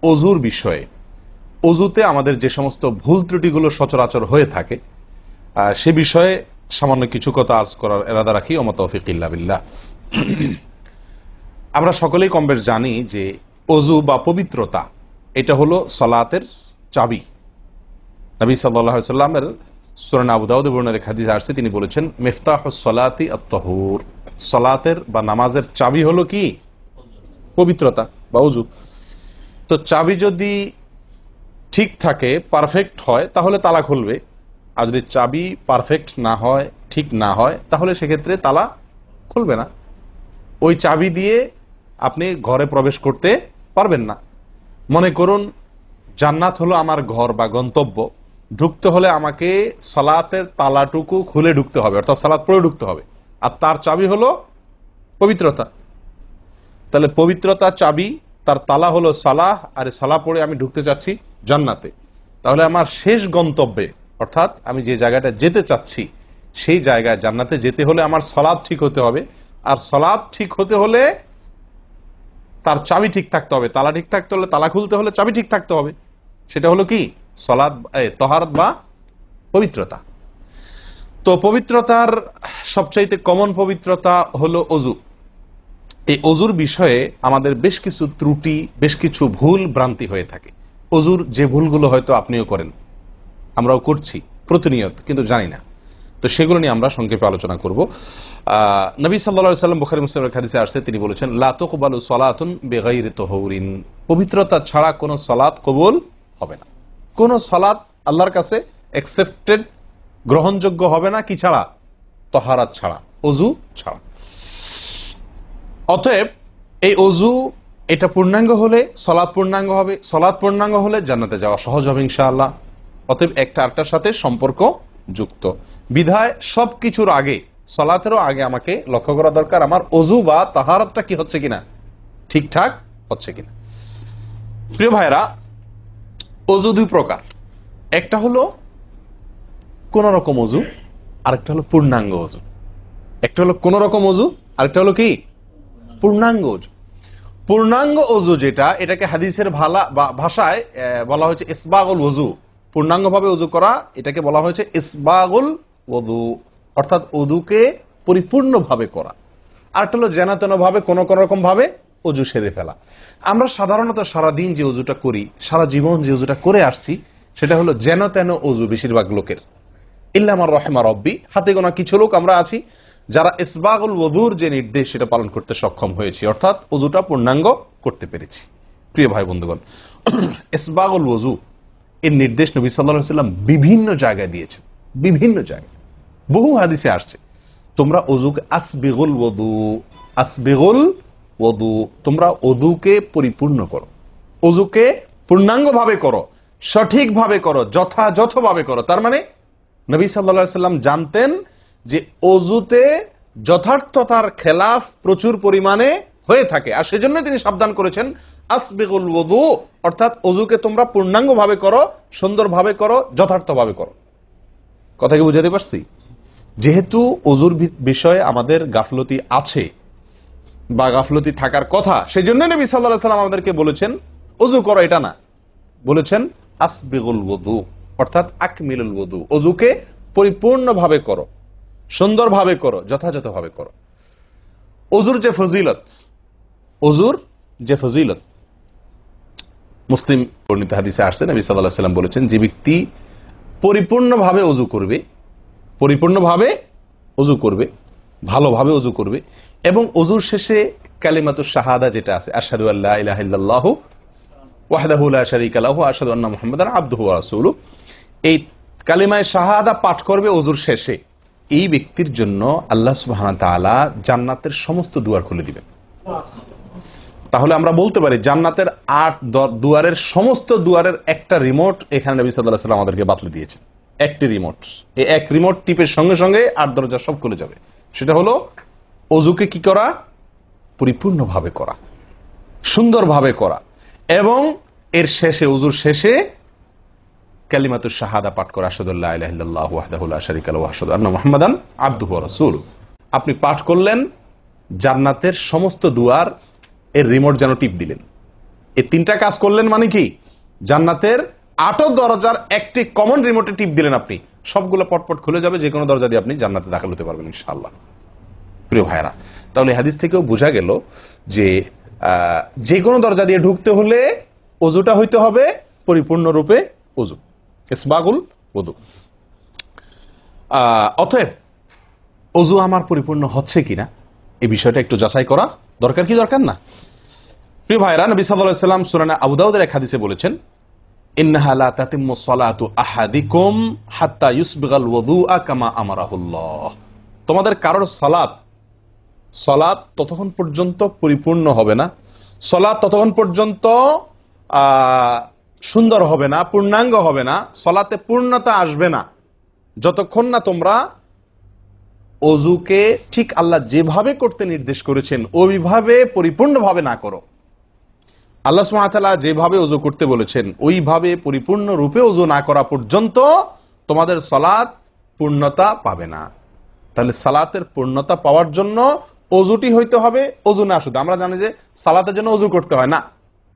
অজুর বিষয়ে, অজুতে আমাদের যে সমস্ত ভুল ত্রুটিগুলো সচরাচর হয়ে থাকে সে বিষয়ে সামান্য কিছু কথা আর্জ করার এরাদা রাখি। ওয়া মা তৌফিক ইল্লা বিল্লাহ। আমরা সকলেই কম বেশ জানি যে অজু বা পবিত্রতা এটা হলো সালাতের চাবি। নবী সাল্লাল্লাহু আলাইহি ওয়াসাল্লামের সূরা আবু দাউদে বর্ণিত হাদিসে আসছে, তিনি বলেছেন মিফতাহুস সালাতি আত-তাহুর, সালাতের বা নামাজের চাবি হলো কি? পবিত্রতা বা অজু। তো চাবি যদি ঠিক থাকে, পারফেক্ট হয়, তাহলে তালা খুলবে। আর যদি চাবি পারফেক্ট না হয়, ঠিক না হয়, তাহলে সেক্ষেত্রে তালা খুলবে না। ওই চাবি দিয়ে আপনি ঘরে প্রবেশ করতে পারবেন না। মনে করুন জান্নাত হলো আমার ঘর বা গন্তব্য, ঢুকতে হলে আমাকে সালাতের তালাটুকু খুলে ঢুকতে হবে, অর্থাৎ সালাত পড়ে ঢুকতে হবে, আর তার চাবি হলো পবিত্রতা। তাহলে পবিত্রতা চাবি, তার তালা হলো সালাহ, আর সালাহ পড়ে আমি ঢুকতে চাচ্ছি জান্নাতে। তাহলে আমার শেষ গন্তব্যে, অর্থাৎ আমি যে জায়গাটা যেতে চাচ্ছি সেই জায়গায় জান্নাতে যেতে হলে আমার সালাত ঠিক হতে হবে, আর সালাত ঠিক হতে হলে তার চাবি ঠিক থাকতে হবে। তালা ঠিক থাকতে হলে, তালা খুলতে হলে চাবি ঠিক থাকতে হবে। সেটা হলো কি? সালাত, তাহারাত বা পবিত্রতা। তো পবিত্রতার সবচাইতে কমন পবিত্রতা হলো অজু। এই অজুর বিষয়ে আমাদের বেশ কিছু ত্রুটি, বেশ কিছু ভুল ভ্রান্তি হয়ে থাকে। অজুর যে ভুলগুলো হয়তো আপনিও করেন, আমরাও করছি প্রতিনিয়ত, কিন্তু জানি না। তো সেগুলো নিয়ে আমরা সংক্ষেপে আলোচনা করব। নবী সাল্লাল্লাহু আলাইহি সাল্লাম বুখারী মুসলিমের হাদিসে আসছে, তিনি বলেছেন লা তুকবালু সালাতুন বিগাইরি তাহুরিন, পবিত্রতা ছাড়া কোনো সালাত কবুল হবে না। কোনো সালাত আল্লাহর কাছে অ্যাকসেপ্টেড, গ্রহণযোগ্য হবে না কি ছাড়া? তাহারাত ছাড়া, অজু ছাড়া। অতএব এই অজু এটা পূর্ণাঙ্গ হলে সালাত পূর্ণাঙ্গ হবে, সালাত পূর্ণাঙ্গ হলে জান্নাতে যাওয়া সহজ হবে ইনশাআল্লাহ। অতএব একটা আরেকটার সাথে সম্পর্ক যুক্ত বিধায় সবকিছুর আগে, সালাতেরও আগে আমাকে লক্ষ্য করা দরকার আমার অজু বা তাহারাতটা কি হচ্ছে কিনা, ঠিকঠাক হচ্ছে কিনা। প্রিয় ভাইরা, অজু দুই প্রকার। একটা হলো কোন রকম অজু, আরেকটা হলো পূর্ণাঙ্গ অজু। একটা হলো কোন রকম অজু, আরেকটা হলো কি? পূর্ণাঙ্গ অজু। পূর্ণাঙ্গ অজু যেটা, এটাকে হাদিসের ভাষায় বলা হয়েছে ইসবাগুল ওযু। পূর্ণাঙ্গভাবে অজু করা, এটাকে বলা হয়েছে ইসবাগুল ওযু, অর্থাৎ অজুকে পরিপূর্ণভাবে করা। আর একটা হলো যেন তেন ভাবে, কোন কোন রকম ভাবে অজু সেরে ফেলা। আমরা সাধারণত সারাদিন যে অজুটা করি, সারা জীবন যে অজুটা করে আসছি, সেটা হলো যেন তেন অজু বেশিরভাগ লোকের। ইল্লা মান রাহিমা রব্বি, হাতে গোনা কিছু লোক আমরা আছি যারা ইসবাগুল ওযুর যে নির্দেশ সেটা পালন করতে সক্ষম হয়েছি, অর্থাৎ অজুটা পূর্ণাঙ্গ করতে পেরেছি। প্রিয় ভাই বন্ধুগণ, ইসবাগুল ওযু এর নির্দেশ নবী সাল্লাল্লাহু আলাইহি ওয়াসাল্লাম বিভিন্ন জায়গায় দিয়েছেন, বিভিন্ন জায়গায় বহু হাদিসে আসছে তোমরা অজুকে আসবিগুল ওযু, আসবিগুল ওযু, তোমরা অজুকে পরিপূর্ণ করো, অজুকে পূর্ণাঙ্গভাবে করো, সঠিকভাবে করো, যথাযথভাবে করো। তার মানে নবী সাল্লাল্লাহু আলাইহি ওয়াসাল্লাম জানতেন যে অজুতে যথার্থতার খেলাফ প্রচুর পরিমাণে হয়ে থাকে, আর সেজন্য তিনি সাবধান করেছেন আসবিগুল ওযু, অর্থাৎ অজুকে তোমরা পূর্ণাঙ্গভাবে করো, সুন্দরভাবে করো, যথার্থভাবে করো। কথা কি বুঝাতে পারছি? যেহেতু অজুর বিষয়ে আমাদের গাফলতি আছে বা গাফলতি থাকার কথা, সেজন্য নবী সাল্লাল্লাহু আলাইহি ওয়াসাল্লাম আমাদেরকে বলেছেন অজু করো, এটা না, বলেছেন আসবিগুল ওযু, অর্থাৎ আকমিলুল ওযু, অজুকে পরিপূর্ণভাবে করো, সুন্দরভাবে করো, যথাযথভাবে করো। অজুর যে ফজিলত, অজুর যে ফজিলত মুসলিম বর্ণিত হাদিসে আসছে, নবী সাল্লাল্লাহু আলাইহি ওয়াসাল্লাম বলেছেন যে ব্যক্তি পরিপূর্ণভাবে অজু করবে, পরিপূর্ণভাবে অজু করবে, ভালোভাবে অজু করবে, এবং অজুর শেষে কালিমাতুশ শাহাদা যেটা আছে, আশহাদু আল্লা ইলাহা ইল্লাল্লাহু ওয়াহদাহু লা শারীকা লাহু ওয়া আশহাদু আন্না মুহাম্মাদান আবদুহু ওয়া রাসূলুহু, এই কালিমায়ে শাহাদা পাঠ করবে অজুর শেষে, এই ব্যক্তির জন্য আল্লাহ সুবহানাহু ওয়া তাআলা জান্নাতের সমস্ত দুয়ার খুলে দিবেন। তাহলে আমরা বলতে পারি জান্নাতের 8 দুয়ারের সমস্ত দুয়ারের একটা রিমোট এখানে নবী সাল্লাল্লাহু আলাইহি ওয়াসাল্লাম আমাদেরকে বাতলে দিয়েছেন। একটি রিমোট, এই এক রিমোট টিপের সঙ্গে সঙ্গে 8 দরজা সব খুলে যাবে। সেটা হলো অজুকে কি করা? পরিপূর্ণভাবে করা, সুন্দরভাবে করা, এবং এর শেষে, অজুর শেষে কালিমাতুশ শাহাদা পাঠ করা, আশহাদু আল্লা ইলাহা ইল্লাল্লাহু ওয়াহদাহু লা শারীকা লাহু ওয়া আশহাদু আন্না মুহাম্মাদান আবদুহু ওয়া রাসূলুহু। আপনি পাঠ করলেন, জান্নাতের সমস্ত দুয়ার এর রিমোট যেন টিপ দিলেন। এই 3টা কাজ করলেন মানে কি, জান্নাতের 8 দরজার একটি কমন রিমোটে টিপ দিলেন আপনি, সবগুলো পটপট খুলে যাবে, যে কোনো দরজা দিয়ে আপনি জান্নাতে দাখিল হতে পারবেন ইনশাআল্লাহ। প্রিয় ভাইরা, তাহলে হাদিস থেকেও বোঝা গেল যে যে কোনো দরজা দিয়ে ঢুকতে হলে ওযুটা হইতে হবে পরিপূর্ণরূপে ওযু, ইসবাগুল ওযু। অতএব ওযু আমার পরিপূর্ণ হচ্ছে কিনা এই বিষয়টা একটু যাচাই করা দরকার, কি দরকার না? প্রিয় ভাইরা, নবী সাল্লাল্লাহু আলাইহি ওয়াসাল্লাম সূরা আবু দাউদের এক হাদিসে বলেছেন, ইন্নাহা লা তাতিম্মু সালাতু আহাদিকুম হাত্তা ইউসবিগাল ওযুআ কামা আমারাহুল্লাহ। তোমাদের কারোর সালাত ততক্ষণ পর্যন্ত পরিপূর্ণ হবে না, সালাত ততক্ষণ পর্যন্ত সুন্দর হবে না, পূর্ণাঙ্গ হবে না, সালাতে পূর্ণতা আসবে না, যতক্ষণ না তোমরা ওযুকে ঠিক আল্লাহ যেভাবে করতে নির্দেশ করেছেন ওইভাবে পরিপূর্ণভাবে না করো। আল্লাহ সুবহানাহু ওয়া তাআলা যেভাবে ওযু করতে বলেছেন ওইভাবে পরিপূর্ণ রূপে ওযু না করা পর্যন্ত তোমাদের সালাত পূর্ণতা পাবে না। তাহলে সালাতের পূর্ণতা পাওয়ার জন্য ওযুটি হইতে হবে, ওযু না শুধু। আমরা জানি যে সালাতের জন্য ওযু করতে হয় না,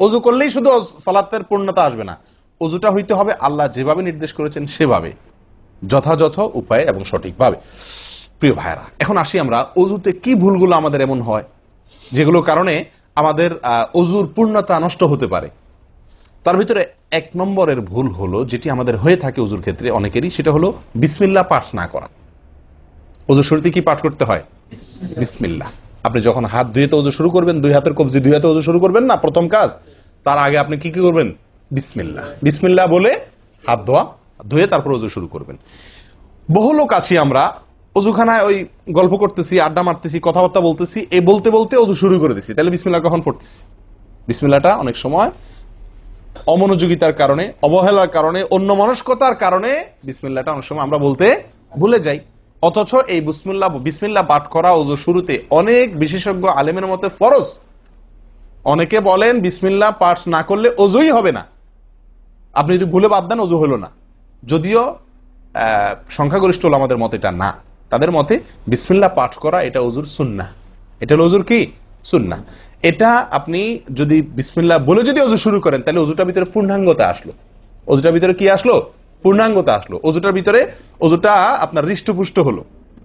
ওযু করলেই শুধু সালাতের পূর্ণতা আসবে না, ওযুটা হইতে হবে আল্লাহ যেভাবে নির্দেশ করেছেন সেভাবে, যথাযথ উপায়ে এবং সঠিকভাবে। প্রিয় ভাইরা, এখন আসি আমরা ওযুতে কি ভুলগুলো আমাদের এমন হয় যেগুলো কারণে আমাদের ওযুর পূর্ণতা নষ্ট হতে পারে। তার ভিতরে 1 নম্বরের ভুল হলো, যেটি আমাদের হয়ে থাকে ওযুর ক্ষেত্রে অনেকেরই, সেটা হলো বিসমিল্লাহ পাঠ না করা। ওযুর শুরুতে কি পাঠ করতে হয়? বিসমিল্লাহ। আপনি যখন হাত ধুয়ে তো ওযু শুরু করবেন, 2 হাতের কবজি 2 হাতে ওযু শুরু করবেন না, প্রথম কাজ, তার আগে আপনি কি করবেন? বিসমিল্লাহ। বিসমিল্লাহ বলে হাত ধুয়ে তারপর ওযু শুরু করবেন। বহু লোক আছি আমরা ওযুখানায় ওই গল্প করতেছি, আড্ডা মারতেছি, কথাবার্তা বলতেছি, এই বলতে বলতে ওযু শুরু করে দিছি, তাহলে বিসমিল্লাহ কখন পড়তেছি? বিসমিল্লাহটা অনেক সময় অমনোযোগিতার কারণে, অবহেলার কারণে, অন্যমনস্কতার কারণে বিসমিল্লাহটা অনেক সময় আমরা বলতে ভুলে যাই। অথচ এই বিসমিল্লাহ পাঠ করা ওযু শুরুতে অনেক বিশেষজ্ঞ আলেমের মতে ফরজ। অনেকে বলেন বিসমিল্লাহ পাঠ না করলে ওযুই হবে না, আপনি যদি ভুলে বাদ দেন ওযু হলো না। যদিও সংখ্যাগরিষ্ঠ ওলামাদের মতে এটা না, তাদের মতে বিসমিল্লাহ পাঠ করা এটা ওযুর সুন্নাহ। এটা হলো ওযুর কি? সুন্নাহ। এটা আপনি যদি বিসমিল্লাহ বলে যদি ওযু শুরু করেন তাহলে ওযুটার ভিতরে পূর্ণাঙ্গতা আসলো। ওযুটার ভিতরে কি আসলো? পূর্ণাঙ্গতা আসলো। ওযুটার ভিতরে ওযুটা আপনার হৃষ্টপুষ্ট হলো।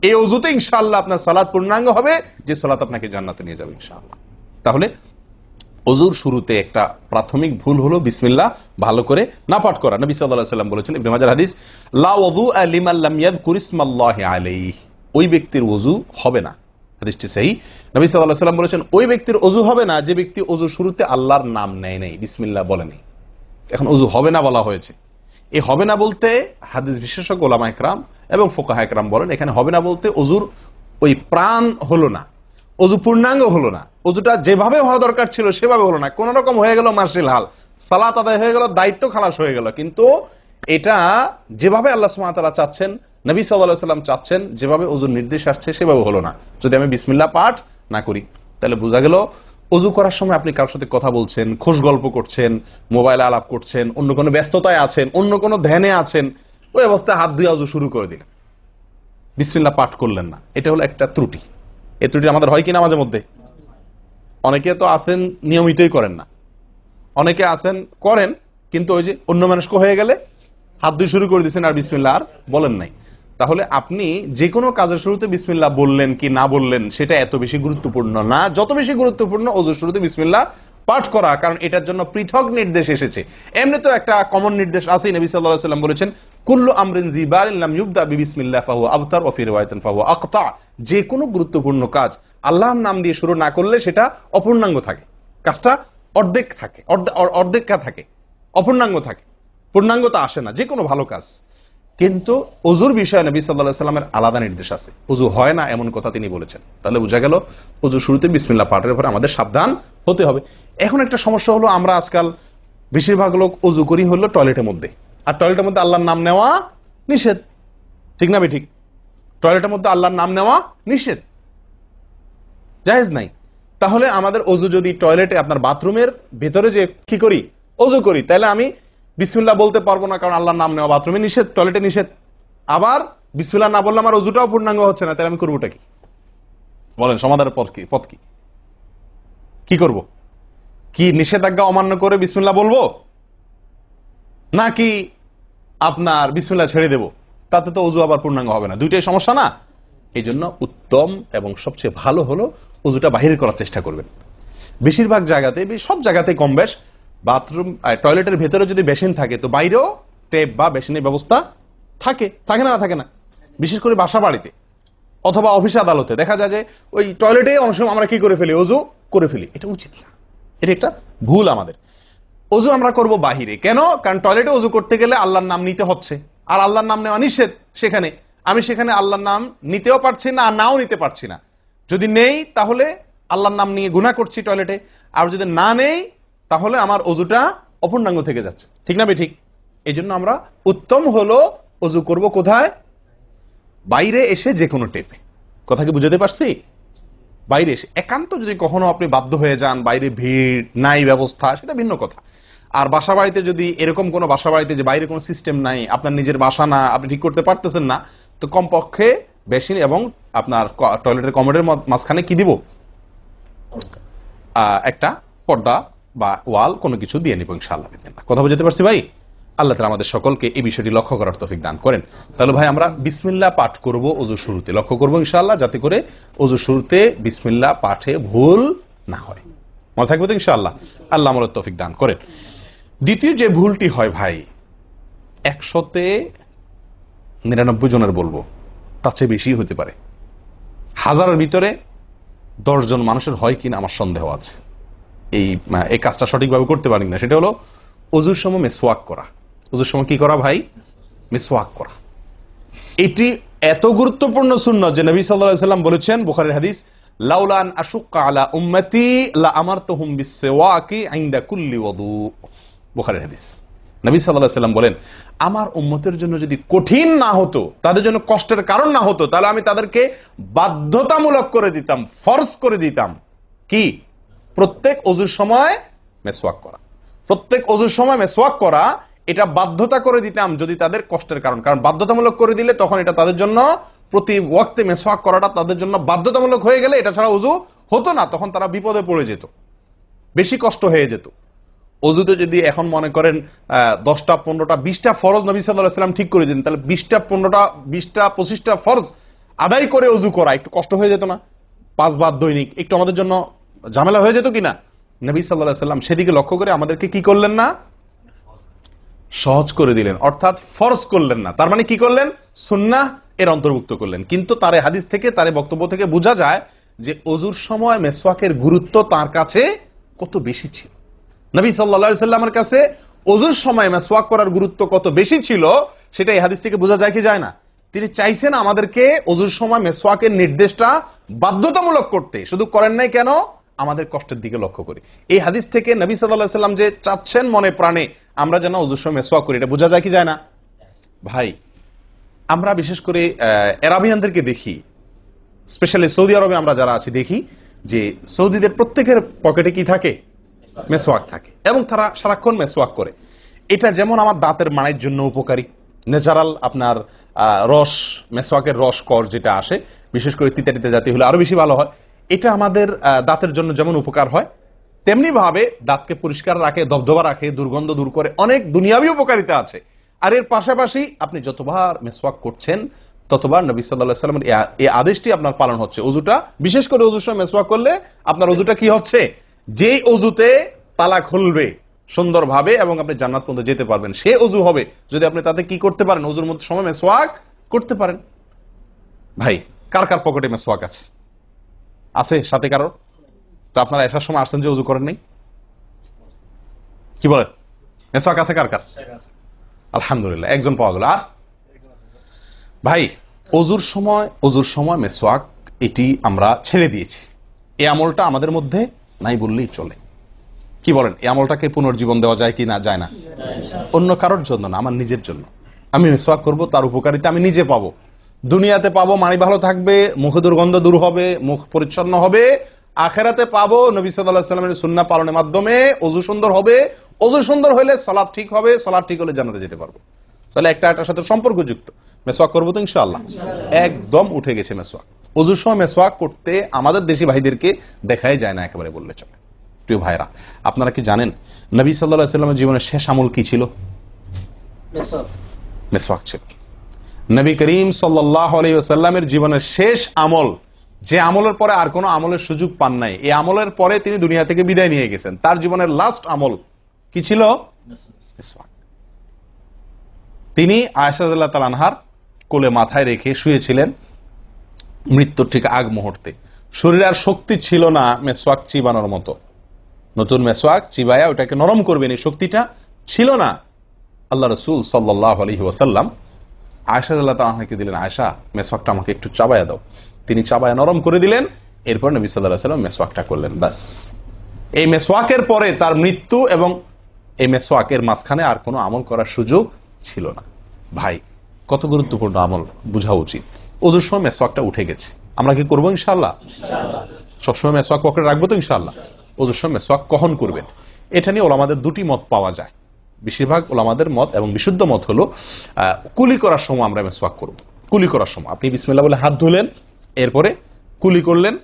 এই ওযুতে ইনশাআল্লাহ আপনার সালাত পূর্ণাঙ্গ হবে, যে সালাত আপনাকে জান্নাতে নিয়ে যাবে ইনশাআল্লাহ। তাহলে ওযুর শুরুতে একটা প্রাথমিক ভুল হলো বিসমিল্লাহ ভালো করে না পাঠ করা। নবী সাল্লাল্লাহু আলাইহি ওয়াসাল্লাম বলেছেন, ইবনে মাজাহ হাদিস, লা ওযুআ লিমান লাম ইয়াযকুর ইসমাল্লাহি আলাইহি। ওই ব্যক্তির ওযু হবে না, হাদিসটি সহিহ। নবী সাল্লাল্লাহু আলাইহি ওয়াসাল্লাম বলেছেন ওই ব্যক্তির ওযু হবে না যে ব্যক্তি ওযুর শুরুতে আল্লাহর নাম নেয় নাই, বিসমিল্লাহ বলে নাই। এখন ওযু হবে না বলা হয়েছে, এই হবে না বলতে হাদিস বিশেষজ্ঞ উলামা ইকরাম এবং ফুকাহা ইকরাম বলেন, এখানে হবে না বলতে ওযুর ওই প্রাণ হলো না, ওযু পূর্ণাঙ্গ হলো না, ওযুটা যেভাবে হওয়া দরকার ছিল সেভাবে হলো না, কোন রকম হয়ে গেল মার্শাল হাল, সালাত আদায় হয়ে গেল, দায়িত্ব খালাস হয়ে গেল, কিন্তু এটা যেভাবে আল্লাহ সুবহানাহু ওয়া তাআলা চাচ্ছেন, নবী সাল্লাল্লাহু আলাইহি ওয়াসাল্লাম চাচ্ছেন, যেভাবে ওযুর নির্দেশ আসছে সেভাবে হলো না। যদি আমি বিসমিল্লাহ পাঠ না করি, তাহলে বোঝা গেল ওযু করার সময় আপনি কারোর সাথে কথা বলছেন, খোশ গল্প করছেন, মোবাইলে আলাপ করছেন, অন্য কোনো ব্যস্ততায় আছেন, অন্য কোনো ধ্যানে আছেন, ওই অবস্থায় হাত ধুয়ে ওযু শুরু করে দিলেন, বিসমিল্লাহ পাঠ করলেন না। এটা হলো একটা ত্রুটি। এই ত্রুটি আমাদের হয় কিনা মাঝে মধ্যে? অনেকে তো আছেন নিয়মিতই করেন না, অনেকে আছেন করেন কিন্তু ওই যে অন্য মানুষকে হয়ে গেলে হাত ধুয়ে শুরু করে দিচ্ছেন আর বিসমিল্লাহ আর বলেন নাই। তাহলে আপনি যে কোনো কাজের শুরুতে বিসমিল্লাহ বললেন কি না বললেন সেটা এত বেশি গুরুত্বপূর্ণ না, যত বেশি গুরুত্বপূর্ণ ওযুর শুরুতে বিসমিল্লাহ পাঠ করা, কারণ এটার জন্য পৃথক নির্দেশ এসেছে। এমনি তো একটা কমন নির্দেশ আছে, নবী সাল্লাল্লাহু আলাইহি ওয়াসাল্লাম বলেছেন, কুল্লু আমরিন জিবারিন লাম ইউবদা বিবিসমিল্লাহ ফাহুয়া আবতার ওয়া ফি রিওয়ায়াতিন ফাহুয়া আকতা। যে কোনো গুরুত্বপূর্ণ কাজ আল্লাহর নাম দিয়ে শুরু না করলে সেটা অপূর্ণাঙ্গ থাকে, কাজটা অর্ধেক থাকে, অর্ধেকা থাকে, অপূর্ণাঙ্গ থাকে, পূর্ণাঙ্গতা আসে না যে কোনো ভালো কাজ। কিন্তু ওযুর বিষয়ে নবী সাল্লাল্লাহু আলাইহি ওয়াসাল্লামের আলাদা নির্দেশ আছে, ওযু হয় না এমন কথা তিনি বলেছেন। তাহলে বোঝা গেল ওযুর শুরুতে বিসমিল্লাহ পাঠের উপরে আমাদের সাবধান হতে হবে। এখন একটা সমস্যা হলো, আমরা আজকাল বেশিরভাগ লোক ওযু করি হলো টয়লেটের মধ্যে, আর টয়লেটের মধ্যে আল্লাহর নাম নেওয়া নিষেধ, ঠিক না ঠিক? টয়লেটের মধ্যে আল্লাহর নাম নেওয়া নিষেধ, জায়েজ নাই। তাহলে আমাদের ওযু যদি টয়লেটে আপনার বাথরুমের ভেতরে যে কি করি ওযু করি, তাহলে আমি বিসমিল্লাহ বলতে পারবো না, কারণ আল্লাহর নাম নেওয়া বাথরুমে নিষেধ, টয়লেটে নিষেধ। আবার বিসমিল্লাহ না বললে আমার ওযুটাও পূর্ণাঙ্গ হচ্ছে না, তাহলে আমি করবোটা কি? বলেন, সমাধানের পথ কি? কি করব? কি নিষেধাজ্ঞা অমান্য করে বিসমিল্লাহ বলবো, নাকি আপনার বিসমিল্লাহ ছেড়ে দেব? তাতে তো অজু আবার পূর্ণাঙ্গ হবে না, দুইটাই সমস্যা না? এই জন্য উত্তম এবং সবচেয়ে ভালো হলো অজুটা বাহির করার চেষ্টা করবেন। বেশিরভাগ জায়গাতে, সব জায়গাতে কম বেশ, বাথরুম টয়লেটের ভেতরে যদি বেসিন থাকে তো বাইরেও টেপ বা বেসিনের ব্যবস্থা থাকে, থাকে না থাকে না? বিশেষ করে বাসা বাড়িতে অথবা অফিস আদালতে দেখা যায় যে ওই টয়লেটে অনেক সময় আমরা কি করে ফেলি, অজু করে ফেলি। এটা উচিত না, এটা একটা ভুল আমাদের। অজু আমরা করব বাহিরে। কেন? কারণ টয়লেটে অজু করতে গেলে আল্লাহর নাম নিতে হচ্ছে, আর আল্লাহর নাম নেওয়া নিষেধ সেখানে। আমি সেখানে আল্লাহর নাম নিতেও পারছি না আর নাও নিতে পারছি না। যদি নেই তাহলে আল্লাহর নাম নিয়ে গুনাহ করছি টয়লেটে, আর যদি না নেই তাহলে আমার অজুটা অপূর্ণাঙ্গ থেকে যাচ্ছে। ঠিক না ঠিক? এই জন্য আমরা উত্তম হলো অজু করব কোথায়? বাইরে এসে যে কোনো টেপে। কথা কি বুঝাতে পারছি? বাইরে এসে একান্ত যদি কখনো আপনি বাধ্য হয়ে যান, বাইরে ভিড় নাই, ব্যবস্থা, সেটা ভিন্ন কথা। আর বাসা বাড়িতে যদি এরকম কোনো বাসা বাড়িতে যে বাইরে কোনো সিস্টেম নাই, আপনার নিজের বাসা না, আপনি ঠিক করতে পারতেছেন না, তো কমপক্ষে বেসিন এবং আপনার টয়লেটের কমোডের মাঝখানে কি দিব, একটা পর্দা বা ওয়াল কোনো কিছু দিয়ে নিব ইনশাআল্লাহ। কথা বুঝতে পারছি ভাই? আল্লাহ তাআলা আমাদের সকলকে এই বিষয়টি লক্ষ্য করার তৌফিক দান করেন। তাহলে ভাই আমরা বিসমিল্লাহ পাঠ করব অজু শুরুতে, লক্ষ্য করব ইনশাআল্লাহ যাতে করে অজু শুরুতে বিসমিল্লাহ পাঠে ভুল না হয়। মনে থাকবে তো ইনশাআল্লাহ? আল্লাহ আমাদের তৌফিক দান করেন। দ্বিতীয় যে ভুলটি হয় ভাই, 199 জনের বলবো, তার চেয়ে বেশি হতে পারে, হাজারের ভিতরে 10 জন মানুষের হয় কিনা আমার সন্দেহ আছে এই কাজটা সঠিকভাবে করতে পারি না। সেটা হলো অজুর সময় মেসওয়াক করা। অজুর সময় কি করা ভাই? মেসওয়াক করা। এটি এত গুরুত্বপূর্ণ সুন্নাত যে নবী সাল্লাল্লাহু আলাইহি ওয়াসাল্লাম বলেছেন, বুখারীর হাদিস, লাউলান আশুক্কা আলা উম্মতি লা আমারতুহুম বিসওয়াকি ইনদা কুল্লি ওযু। বুখারীর হাদিস। নবী সাল্লাল্লাহু আলাইহি ওয়াসাল্লাম বলেন, আমার উম্মতের জন্য যদি কঠিন না হতো, তাদের জন্য কষ্টের কারণ না হতো, তাহলে আমি তাদেরকে বাধ্যতামূলক করে দিতাম, ফরজ করে দিতাম কি? প্রত্যেক অজুর সময় মেসওয়াক করা। প্রত্যেক অজুর সময় মেসওয়াক করা, এটা বাধ্যতা করে দিতাম যদি তাদের কষ্টের কারণ। কারণ বাধ্যতামূলক করে দিলে তখন এটা তাদের জন্য, প্রতি ওয়াক্তে মেসওয়াক করাটা তাদের জন্য বাধ্যতামূলক হয়ে গেলে এটা ছাড়া অজু হতো না, তখন তারা বিপদে পড়ে যেত, বেশি কষ্ট হয়ে যেত। অজুতে যদি এখন মনে করেন 10টা 15টা 20টা ফরজ নবী সাল্লাল্লাহু আলাইহি ওয়াসাল্লাম ঠিক করে দিন, তাহলে 20টা 15টা 20টা 25টা ফরজ আদায় করে অজু করা একটু কষ্ট হয়ে যেত না? 5 বার দৈনিক একটু আমাদের জন্য ঝামেলা হয়ে যেত কিনা? নবী সাল্লাল্লাহু আলাইহি ওয়াসাল্লাম সেদিকে লক্ষ্য করে আমাদেরকে কি করলেন না? সহজ করে দিলেন, অর্থাৎ ফরজ করলেন না। তার মানে কি করলেন? সুন্নাহ এর অন্তর্ভুক্ত করলেন। কিন্তু তার হাদিস থেকে, তার বক্তব্য থেকে বোঝা যায় যে অজুর সময় মেসওয়াকের গুরুত্ব তার কাছে কত বেশি ছিল। নবী সাল্লাল্লাহু আলাইহি ওয়াসাল্লামের কাছে অজুর সময় মেসওয়াক করার গুরুত্ব কত বেশি ছিল সেটা এই হাদিস থেকে বোঝা যায় কি যায় না? তিনি চাইছেন আমাদেরকে অজুর সময় মেসওয়াকের নির্দেশটা বাধ্যতামূলক করতে। শুধু করেন নাই কেন? আমাদের কষ্টের দিকে লক্ষ্য করি। এই হাদিস থেকে নবী সাল্লাল্লাহু আলাইহি ওয়াসাল্লাম যে চাচ্ছেন মনে প্রাণে আমরা যেন অজুর সময় মেসওয়াক করি, এটা বোঝা যায় কি যায় না? ভাই আমরা বিশেষ করে আরবিয়ানদেরকে দেখি, স্পেশালি সৌদি আরবে আমরা যারা আছি দেখি যে সৌদিদের প্রত্যেকের পকেটে কি থাকে? মেসওয়াক থাকে, এবং তারা সারাক্ষণ মেসওয়াক করে। এটা যেমন আমার দাঁতের মাড়ির জন্য উপকারী, ন্যাচারাল আপনার রস, মেসওয়াকের রস কর যেটা আসে, বিশেষ করে তিতা জাতীয় হলে আরো বেশি ভালো হয়। এটা আমাদের দাঁতের জন্য যেমন উপকার হয়, তেমনি ভাবে দাঁতকে পরিষ্কার রাখে, দবদবা রাখে, দুর্গন্ধ দূর করে, অনেক দুনিয়াবী উপকারিতা আছে। আর এর পাশাপাশি আপনি যতবার মেসওয়াক করছেন ততবার নবী সাল্লাল্লাহু আলাইহি ওয়াসাল্লামের এই আদেশটি আপনার পালন হচ্ছে। অজুটা, বিশেষ করে অজুর সময় মেসওয়াক করলে আপনার অজুটা কি হচ্ছে? যেই অজুতে তালা খুলবে সুন্দরভাবে এবং আপনি জান্নাত পর্যন্ত যেতে পারবেন, সে অজু হবে যদি আপনি তাতে কি করতে পারেন? অজুর মধ্যে সময় মেসওয়াক করতে পারেন। ভাই কার কার পকেটে মেসওয়াক আছে? আছে সাথে কারো? তো আপনারা আসার সময় আসছেন যে অজু করেন নাই, কি বলেন? মেসওয়াক আছে কার কার? আলহামদুলিল্লাহ, একজন পাওয়া গেল। আর ভাই অজুর সময় মেসওয়াক এটি আমরা ছেড়ে দিয়েছি। এই আমলটা আমাদের মধ্যে নাই বললেই চলে। কি বলেন? এই আমলটাকে পুনর্জীবন দেওয়া যায় কি না? যায় না? অন্য কারোর জন্য না, আমার নিজের জন্য। আমি মেসওয়াক করব, তার উপকারিতা আমি নিজে পাবো, দুনিয়াতে পাবো, মানি ভালো থাকবে, মুখে দুর্গন্ধ দূর হবে, মুখ পরিচ্ছন্ন হবে। আখেরাতে পাবো নবী সাল্লাল্লাহু আলাইহি ওয়াসাল্লামের সুন্নাহ পালনের মাধ্যমে অজু সুন্দর হবে, অজু সুন্দর হলে সালাত ঠিক হবে, সালাত ঠিক হলে জান্নাতে যেতে পারবো। তাহলে একটা একটার সাথে সম্পর্কযুক্ত। মেসওয়াক করবো তো ইনশাআল্লাহ? একদম উঠে গেছে মেসওয়াক। অজুর সময় মেসওয়াক করতে আমাদের দেশি ভাইদেরকে দেখাই যায় না একেবারে বললে চলে। প্রিয় ভাইরা, আপনারা কি জানেন নবী সাল্লাল্লাহু আলাইহি ওয়াসাল্লামের জীবনের শেষ আমল কি ছিল? মেসওয়াক ছিল। নবী করিম সাল্লাল্লাহু আলাইহি ওয়াসাল্লামের জীবনের শেষ আমল, যে আমলের পরে আর কোনো আমলের সুযোগ পান নাই, এই আমলের পরে তিনি দুনিয়া থেকে বিদায় নিয়ে গেছেন, তার জীবনের লাস্ট আমল কি ছিল? মেসওয়াক। তিনি আয়েশা রাদিয়াল্লাহু তাআলা আনহার কোলে মাথায় রেখে শুয়েছিলেন মৃত্যুর ঠিক আগ মুহূর্তে। শরীরে আর শক্তি ছিল না মেসওয়াক চিবানোর মতো, নতুন মেসওয়াক চিবায়া ওটাকে নরম করবেন এই শক্তিটা ছিল না। আল্লাহ রাসূল সাল্লাল্লাহু আলাইহি ওয়াসাল্লাম আয়েশা রাদিয়াল্লাহু তাআলা আনহাকে দিলেন, আয়েশা মেসওয়াকটা আমাকে একটু চাবায়া দাও। তিনি চাবায়া নরম করে দিলেন, এরপর নবী সাল্লাল্লাহু আলাইহি ওয়াসাল্লাম মেসওয়াকটা করলেন। বাস, এই মেসওয়াকের পরে তার মৃত্যু এবং এই মেসওয়াকের মাঝখানে আর কোনো আমল করার সুযোগ ছিল না। ভাই, কত গুরুত্বপূর্ণ আমল বোঝা উচিত। ওজুর সময় মেসওয়াকটা উঠে গেছে, আমরা কি করবো ইনশাআল্লাহ? সবসময় মেসওয়াক পকেটে রাখবো তো ইনশাআল্লাহ? ওজুর সময় মেসওয়াক কখন করবেন, এটা নিয়ে ওলামাদের দুটি মত পাওয়া যায়। বেশিরভাগ ওলামাদের মত এবং বিশুদ্ধ মত হলো কুলি করার সময় আমরা মেসওয়াক করব। কুলি করার সময় আপনি বিসমিল্লাহ বলে হাত ধুলেন, এরপরে কুলি করলেন।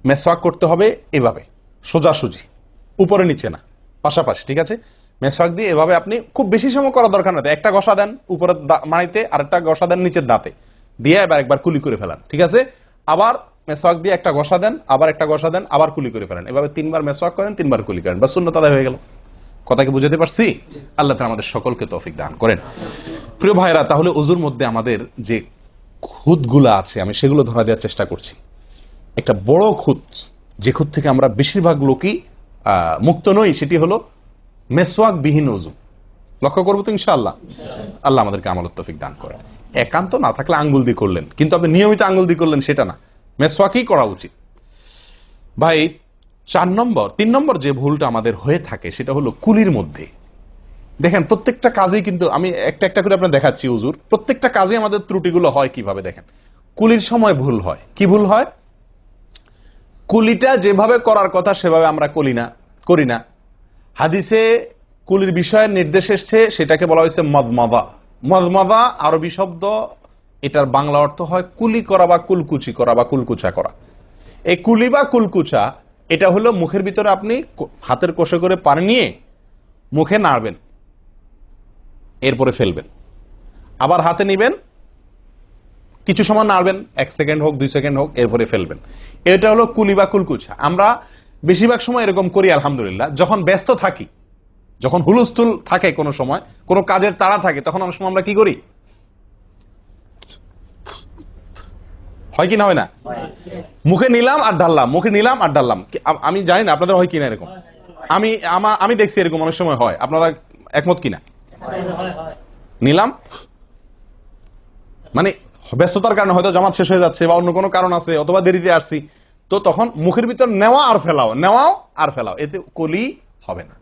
মেসওয়াক করতে হবে এভাবে, সোজাসুজি, উপরে নিচে না, পাশাপাশি, ঠিক আছে? মেসওয়াক দিয়ে এভাবে আপনি খুব বেশি সময় করা দরকার না, একটা ঘষা দেন উপরের মাড়িতে, আরেকটা ঘষা দেন নিচের দাঁতে, দিয়ে এবার একবার কুলি করে ফেলান, ঠিক আছে? আবার মেসওয়াক দিয়ে একটা ঘষা দেন, আবার একটা ঘষা দেন, আবার কুলি করে ফেলেন। এভাবে 3 বার মেসওয়াক করেন, 3 বার কুলি করেন, বাস সুন্নাত আদায় হয়ে গেল। কথাকে বুঝাতে পারছি? আল্লাহ তাআলা আমাদের সকলকে তৌফিক দান করেন। প্রিয় ভাইরা, তাহলে ওযুর মধ্যে আমাদের যে খুঁতগুলো আছে আমি সেগুলো ধরা দেওয়ার চেষ্টা করছি। একটা বড় খুঁত, যে খুঁত থেকে আমরা বেশিরভাগ লোকই মুক্ত নই, সেটি হলো মেসওয়াক বিহীন ওযু। লক্ষ্য করবো তো ইনশাআল্লাহ? আল্লাহ আমাদেরকে আমলের তৌফিক দান করেন। একান্ত না থাকলে আঙ্গুল দিয়ে করলেন, কিন্তু আপনি নিয়মিত আঙ্গুল দিয়ে করলেন সেটা না, মেসওয়াকই করা উচিত। ভাই, 3 নম্বর যে ভুলটা আমাদের হয়ে থাকে সেটা হলো কুলির মধ্যে। দেখেন, প্রত্যেকটা কাজেই কিন্তু আমি একটা একটা করে আপনার দেখাচ্ছি হুজুর, প্রত্যেকটা কাজে আমাদের ত্রুটিগুলো হয় কিভাবে দেখেন। কুলির সময় ভুল হয়। কি ভুল হয়? কুলিটা যেভাবে করার কথা সেভাবে আমরা করি না। হাদিসে কুলির বিষয়ের নির্দেশ এসছে, সেটাকে বলা হয়েছে মদমাদা। মদমাদা আরবি শব্দ, এটার বাংলা অর্থ হয় কুলি করা বা কুলকুচি করা বা কুলকুচা করা। এই কুলি বা কুলকুচা এটা হলো মুখের ভিতরে আপনি হাতের কষে করে পানি নিয়ে মুখে নাড়বেন, এরপরে ফেলবেন, আবার হাতে নিবেন, কিছু সময় নাড়বেন, 1 সেকেন্ড হোক 2 সেকেন্ড হোক, এরপরে ফেলবেন। এটা হলো কুলি বা কুলকুচা। আমরা বেশিরভাগ সময় এরকম করি আলহামদুলিল্লাহ। যখন ব্যস্ত থাকি, যখন হুলস্থুল থাকে, কোনো সময় কোনো কাজের তাড়া থাকে, তখন অনেক সময় আমরা কি করি? হয় কি না হয় না? মুখে নিলাম আর ঢাললাম, মুখে নিলাম আর ঢাললাম। আমি জানি না আপনাদের হয় কিনা এরকম। আমি দেখছি এরকম অনেক সময় হয়। আপনারা একমত কিনা? নিলাম মানে ব্যস্ততার কারণে, হয়তো জামাত শেষ হয়ে যাচ্ছে বা অন্য কোনো কারণ আছে, অথবা দেরিতে আসছি, তো তখন মুখের ভিতর নেওয়া আর ফেলাও, নেওয়াও আর ফেলাও, এতে কুলি হবে না।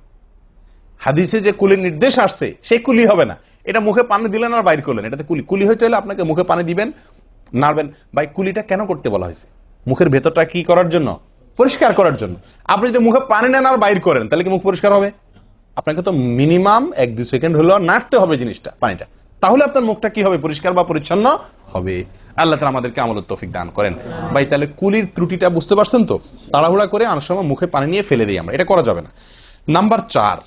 হাদিসে যে কুলির নির্দেশ আসছে সেই কুলি হবে না। এটা মুখে পানি দিলেন আর বাইর করলেন, এটাতে কুলি হইতে হলে আপনাকে মুখে পানি দিবেন, নাড়বেন। ভাই, কুলিটা কেন করতে বলা হয়েছে? মুখের ভেতরটা কি করার জন্য? পরিষ্কার করার জন্য। আপনি যদি মুখে পানি নেন আর বাইর করেন, তাহলে কি মুখ পরিষ্কার হবে? আপনাকে তো মিনিমাম 1-2 সেকেন্ড হলেও নাড়তে হবে জিনিসটা, পানিটা, তাহলে আপনার মুখটা কি হবে? পরিষ্কার বা পরিচ্ছন্ন হবে। আল্লাহ তাআলা আমাদেরকে আমলের তৌফিক দান করেন। ভাই, তাহলে কুলির ত্রুটিটা বুঝতে পারছেন তো? তাড়াহুড়া করে অনেক সময় মুখে পানি নিয়ে ফেলে দিই আমরা, এটা করা যাবে না। নাম্বার 4,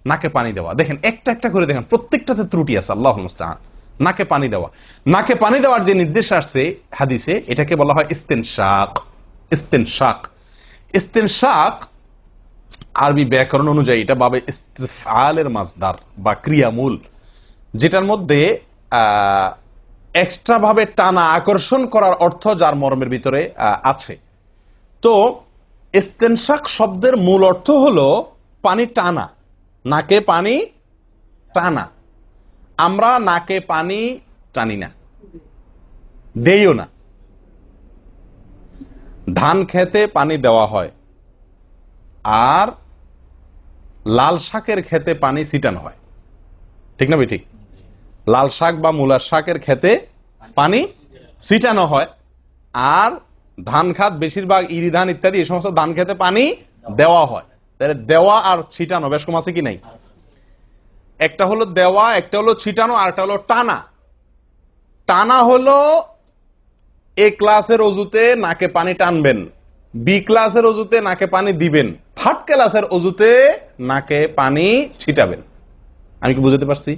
নাকে পানি দেওয়া। দেখেন, একটা একটা করে দেখেন, প্রত্যেকটাতে ত্রুটি আছে। আল্লাহুল মুস্তাআন। নাকে পানি দেওয়া, নাকে পানি দেওয়ার যে নির্দেশ আসছে হাদিসে, এটাকে বলা হয় ইস্তেনশাক। ইস্তেনশাক, ইস্তেনশাক আরবি ব্যাকরণ অনুযায়ী এটা বাবে ইস্তিফআলের মাসদার বা ক্রিয়ামূল, যেটার মধ্যে এক্সট্রা ভাবে টানা, আকর্ষণ করার অর্থ যার মর্মের ভিতরে আছে। তো ইস্তেনশাক শব্দের মূল অর্থ হলো পানি টানা, নাকে পানি টানা। আমরা নাকে পানি টানি না, দেইও না। ধান খেতে পানি দেওয়া হয়, আর লাল শাকের খেতে পানি ছিটানো হয়, ঠিক না? ঠিক। লাল শাক বা মূলার শাকের খেতে পানি ছিটানো হয়, আর ধান খাত, বেশিরভাগ ইরি ধান ইত্যাদি এই সমস্ত ধান খেতে পানি দেওয়া হয়। তাহলে দেওয়া আর ছিটানো বেশ কম আছে কি নাই? একটা হলো দেওয়া, একটা হলো ছিটানো, আর একটা হলো টানা। টানা হলো এই ক্লাসের অজুতে নাকে পানি টানবেন, বি ক্লাসের অজুতে নাকে পানি দিবেন, থার্ড ক্লাসের অজুতে নাকে পানি ছিটাবেন। আমি কি বুঝতে পারছি?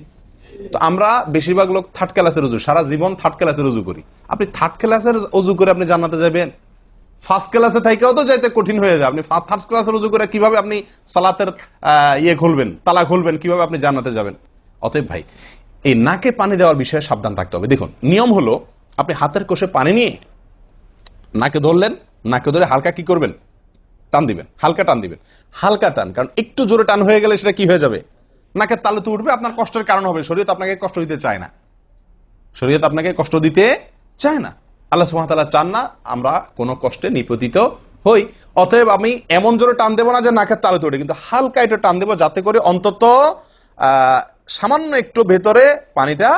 তো আমরা বেশিরভাগ লোক থার্ড ক্লাসের অজু, সারা জীবন থার্ড ক্লাসের অজু করি। আপনি থার্ড ক্লাসের অজু করে আপনি জান্নাতে যাবেন? ফার্স্ট ক্লাসে থাকেও তো যাইতে কঠিন হয়ে যায়। আপনি থার্ড ক্লাসের অজু করে কিভাবে আপনি সালাতের খুলবেন, তালা খুলবেন, কিভাবে আপনি জান্নাতে যাবেন? অতএব ভাই, এই নাকে পানি দেওয়ার বিষয়ে সাবধান থাকতে হবে। দেখুন, নিয়ম হলো আপনি হাতের কোষে পানি নিয়ে নাকে ধরলেন, নাকে ধরে হালকা কি করবেন? টান দিবেন, হালকা টান দিবেন, হালকা টান। কারণ একটু জোরে টান হয়ে গেলে সেটা কি হয়ে যাবে? নাকের তালু তো উঠবে, আপনার কষ্টের কারণ হবে। শরীয়ত আপনাকে কষ্ট দিতে চায় না, শরীয়ত আপনাকে কষ্ট দিতে চায় না। আল্লাহ সুবহানাহু ওয়া তাআলা চান না আমরা কোনো কষ্টে নিপতিত হই। অতএব আমি এমন জোরে টান দেবো না যে নাকের তালু তোড়ে, কিন্তু হালকা একটু টান দেবো, যাতে করে অন্তত সামান্য একটু ভেতরে পানিটা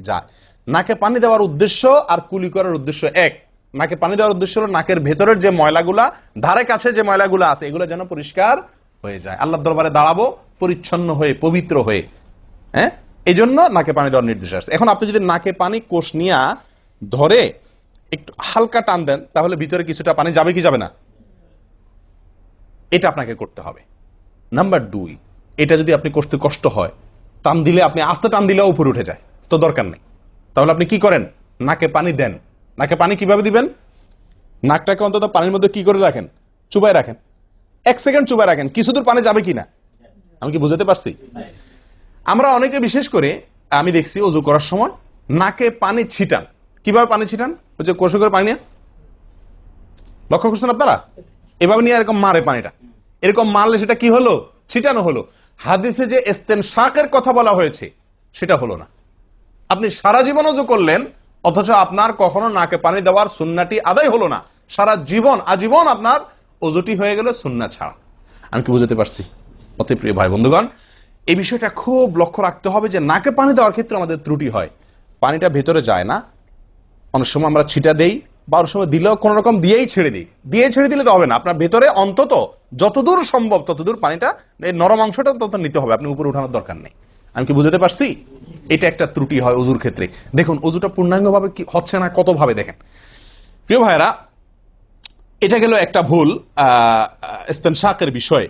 যায়। নাকে পানি দেওয়ার উদ্দেশ্য আর কুলি করার উদ্দেশ্য এক। নাকে পানি দেওয়ার উদ্দেশ্য হলো নাকের ভেতরের যে ময়লাগুলা, ধারে কাছে যে ময়লাগুলা আছে, এগুলো যেন পরিষ্কার হয়ে যায়। আল্লাহর দরবারে দাঁড়াবো পরিচ্ছন্ন হয়ে, পবিত্র হয়ে। হ্যাঁ, এই জন্য নাকে পানি দেওয়ার নির্দেশ আছে। এখন আপনি যদি নাকে পানি কোষ নিয়ে ধরে একটু হালকা টান দেন, তাহলে ভিতরে কিছুটা পানি যাবে কি যাবে না? এটা আপনাকে করতে হবে। নাম্বার 2, এটা যদি আপনি করতে কষ্ট হয়, টান দিলে, আপনি আস্তে টান দিলেও উপরে উঠে যায়, তো দরকার নেই। তাহলে আপনি কি করেন? নাকে পানি দেন। নাকে পানি কিভাবে দিবেন? নাকটাকে অন্তত পানির মধ্যে কি করে রাখেন? চুবাই রাখেন। 1 সেকেন্ড চুবাই রাখেন, কিছু দূর পানি যাবে কিনা। আমি কি বুঝাতে পারছি? আমরা অনেকে, বিশেষ করে আমি দেখছি, অজু করার সময় নাকে পানি ছিটান। কিভাবে পানি ছিটান? ওই যে কষে করে পানি নিয়ে, লক্ষ্য করছেন আপনারা? এভাবে নিয়ে এরকম মারে পানিটা, এরকম মারলে সেটা কি হলো? ছিটানো হলো। হাদিসে যে ইস্তেনশাকের কথা বলা হয়েছে সেটা হলো না। আপনি সারা জীবন অজু করলেন, অথচ আপনার কখনো নাকে পানি দেওয়ার সুন্নাটি আদায় হলো না। সারা জীবন, আজীবন আপনার অজুটি হয়ে গেল সুন্নাত ছাড়া। আমি কি বুঝতে পারছি? অতি প্রিয় ভাই বন্ধুগণ, এই বিষয়টা খুব লক্ষ্য রাখতে হবে যে নাকে পানি দেওয়ার ক্ষেত্রে আমাদের ত্রুটি হয়। পানিটা ভেতরে যায় না, অনেক সময় আমরা ছিটা দেই, বা অনেক সময় দিলেও কোন রকম দিয়েই ছেড়ে দিই। দিয়ে ছেড়ে দিলে তো হবে না, আপনার ভেতরে অন্তত যতদূর সম্ভব ততদূর পানিটা, এই নরম অংশটা তত নিতে হবে, আপনি উপরে উঠানোর দরকার নেই। আমি কি বুঝতে পারছি? এটা একটা ত্রুটি হয় অজুর ক্ষেত্রে। দেখুন, অজুটা পূর্ণাঙ্গভাবে কি হচ্ছে না, কত ভাবে দেখেন। প্রিয় ভাইরা, এটা গেল একটা ভুল ইস্তেনশাকের বিষয়।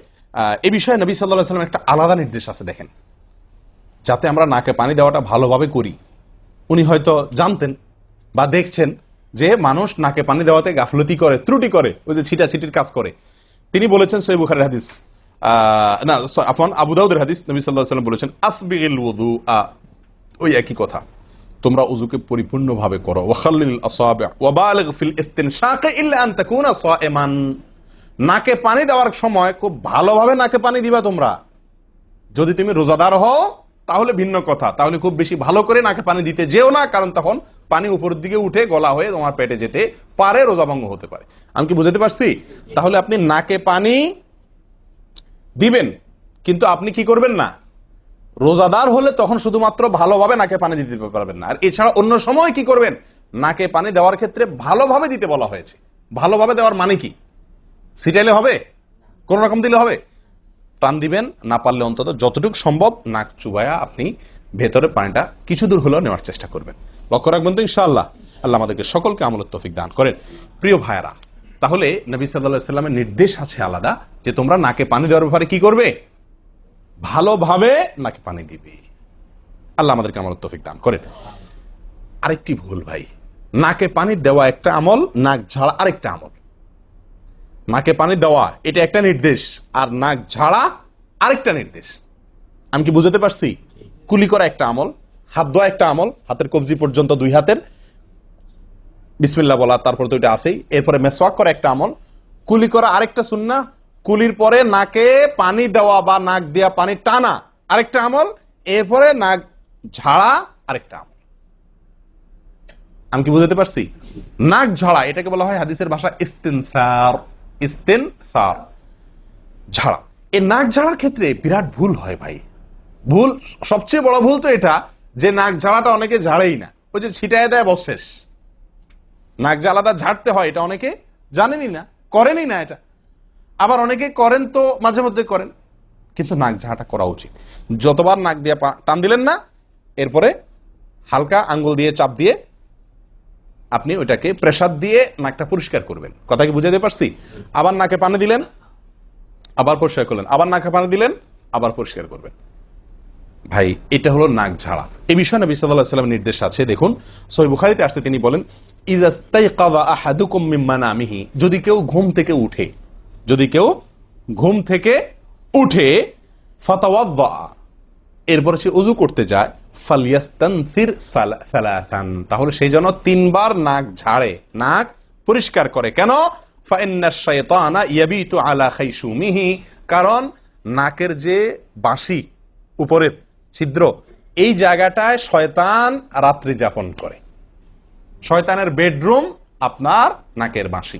এই বিষয়ে নবী সাল্লাল্লাহু আলাইহি ওয়াসাল্লাম একটা আলাদা নির্দেশ আছে দেখেন, যাতে আমরা নাকে পানি দেওয়াটা ভালোভাবে করি। উনি হয়তো জানতেন বা দেখছেন যে মানুষ নাকে পানি দেওয়াতে গাফলতি করে, ত্রুটি করে, ওই যে ছিটাছিটির কাজ করে। তিনি বলেছেন, সহিহ বুখারীর হাদিস, না আফওয়ান, আবু দাউদের হাদিস, নবী সাল্লাল্লাহু আলাইহি ওয়াসাল্লাম বলেছেন, আসবিগিল ওযুআ, ওই একই কথা, তোমরা ওযুকে পরিপূর্ণভাবে করো। ওয়াখাল্লিল আসাবি' ওয়া বালিগ ফিল ইস্তিনশাক ইল্লা আন তাকুনা সাইমান। নাকে পানি দেওয়ার সময় খুব ভালোভাবে নাকে পানি দিবা তোমরা। যদি তুমি রোজাদার হও তাহলে ভিন্ন কথা, তাহলে খুব বেশি ভালো করে নাকে পানি দিতে যেও না, কারণ তখন পানি উপরের দিকে উঠে গলা হয়ে তোমার পেটে যেতে পারে, রোজা ভঙ্গ হতে পারে। আমি কি বুঝতে পারছি? তাহলে আপনি নাকে পানি দিবেন, কিন্তু আপনি কি করবেন না, রোজাদার হলে তখন শুধুমাত্র ভালোভাবে নাকে পানি দিতে পারবেন না। আর এছাড়া অন্য সময় কি করবেন? নাকে পানি দেওয়ার ক্ষেত্রে ভালোভাবে দিতে বলা হয়েছে। ভালোভাবে দেওয়ার মানে কি? ছিটাইলে হবে? কোন রকম দিলে হবে? টান দিবেন, না পারলে অন্তত যতটুকু সম্ভব নাক চুবায়া আপনি ভেতরে পানিটা কিছু দূর হলেও নেওয়ার চেষ্টা করবেন। লক্ষ্য রাখবেন তো ইনশাআল্লাহ। আল্লাহ আমাদেরকে সকলকে আমলের তৌফিক দান করেন। প্রিয় ভাইয়েরা, তাহলে নবী সাল্লাল্লাহু আলাইহি ওয়াসাল্লামের নির্দেশ আছে আলাদা, যে তোমরা নাকে পানি দেওয়ার ব্যাপারে কি করবে? ভালোভাবে নাকে পানি দিবে। আল্লাহ আমাদেরকে আমলের তৌফিক দান করেন। আরেকটি ভুল ভাই, নাকে পানি দেওয়া একটা আমল, নাক ঝাড়া আরেকটা আমল। নাকে পানি দেওয়া এটা একটা নির্দেশ, আর নাক ঝাড়া আরেকটা নির্দেশ। আমি কি বুঝতে পারছি? কুলি করা একটা আমল, হাত ধোয়া একটা আমল, হাতের কবজি পর্যন্ত 2 হাতের বিসমিল্লাহ বলা, তারপর তো এটা আছেই। এরপরে মেসওয়াক করা একটা আমল, কুলি করা আরেকটা সুন্নাহ, কুলির পরে নাকে পানি দেওয়া বা নাক দেওয়া পানি টানা আরেকটা আমল, এরপরে নাক ঝাড়া আরেকটা আমল। আমি কি বুঝতে পারছি? নাক ঝাড়া এটাকে বলা হয় হাদিসের ভাষা ইস্তিনসার। ইস্তিনসার, ঝাড়া। এই নাক ঝাড়ার ক্ষেত্রে বিরাট ভুল হয় ভাই। ভুল, সবচেয়ে বড় ভুল তো এটা যে নাক ঝাড়াটা অনেকে ঝাড়েই না, ওই যে ছিটায় দেয় বশেষ। নাক যে আলাদা ঝাড়তে হয় এটা অনেকে জানেনই না, করেনই না এটা। আবার অনেকে করেন তো মাঝে মধ্যে করেন, কিন্তু নাক ঝাড়াটা করা উচিত। যতবার নাক দিয়ে টান দিলেন না, এরপরে হালকা আঙ্গুল দিয়ে চাপ দিয়ে আপনি ওইটাকে প্রেসার দিয়ে নাকটা পরিষ্কার করবেন। কথা কি বুঝাতে পারছি? আবার নাকে পানি দিলেন, আবার পরিষ্কার করলেন, আবার নাকে পানি দিলেন, আবার পরিষ্কার করবেন। ভাই এটা হলো নাক ঝাড়া। এই বিষয়ে নবী সাল্লাল্লাহু আলাইহি ওয়াসাল্লামের নির্দেশ আছে। দেখুন সহিহ বুখারীতে আসছে, তিনি বলেন ইযাস্তাইকাযা আহাদুকুম মিন মানামিহি, যদি কেউ ঘুম থেকে উঠে, যদি কেউ ঘুম থেকে উঠে ফাতাওয়াদ্দা, এরপর সে ওযু করতে যায়, ফালইয়াস্তানসির সালাসান, তাহলে সেই জন্য 3 বার নাক ঝাড়ে, নাক পরিষ্কার করে। কেন? ফাইন্নাশ শাইতানা ইয়াবিতু আলা খাইশুমিহি, কারণ নাকের যে বাঁশি, উপরের ছিদ্র, এই জায়গাটায় শয়তান রাত্রি যাপন করে। শয়তানের বেডরুম আপনার নাকের বাঁশি।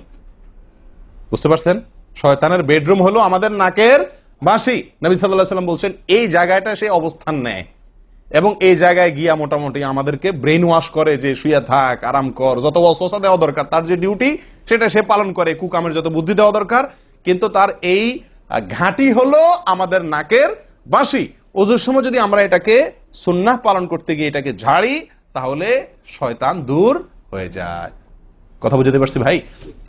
বুঝতে পারছেন? শয়তানের বেডরুম হলো আমাদের নাকের বাঁশি। নবী সাল্লাল্লাহু আলাইহি ওয়াসাল্লাম বলছেন এই জায়গাটা সে অবস্থান নেয় এবং এই জায়গায় গিয়া মোটামুটি আমাদেরকে ব্রেন ওয়াশ করে যে শুয়ে থাক, আরাম কর, যত ওয়াসওয়াসা দেওয়া দরকার, তার যে ডিউটি সেটা সে পালন করে, কুকামের যত বুদ্ধি দেওয়া দরকার, কিন্তু তার এই ঘাঁটি হলো আমাদের নাকের বাঁশি। ওযুর সময় যদি আমরা এটাকে সুন্নাহ পালন করতে গিয়ে এটাকে ঝাড়ি, তাহলে শয়তান দূর হয়ে যায়। কথা বুঝতে পারছি ভাই?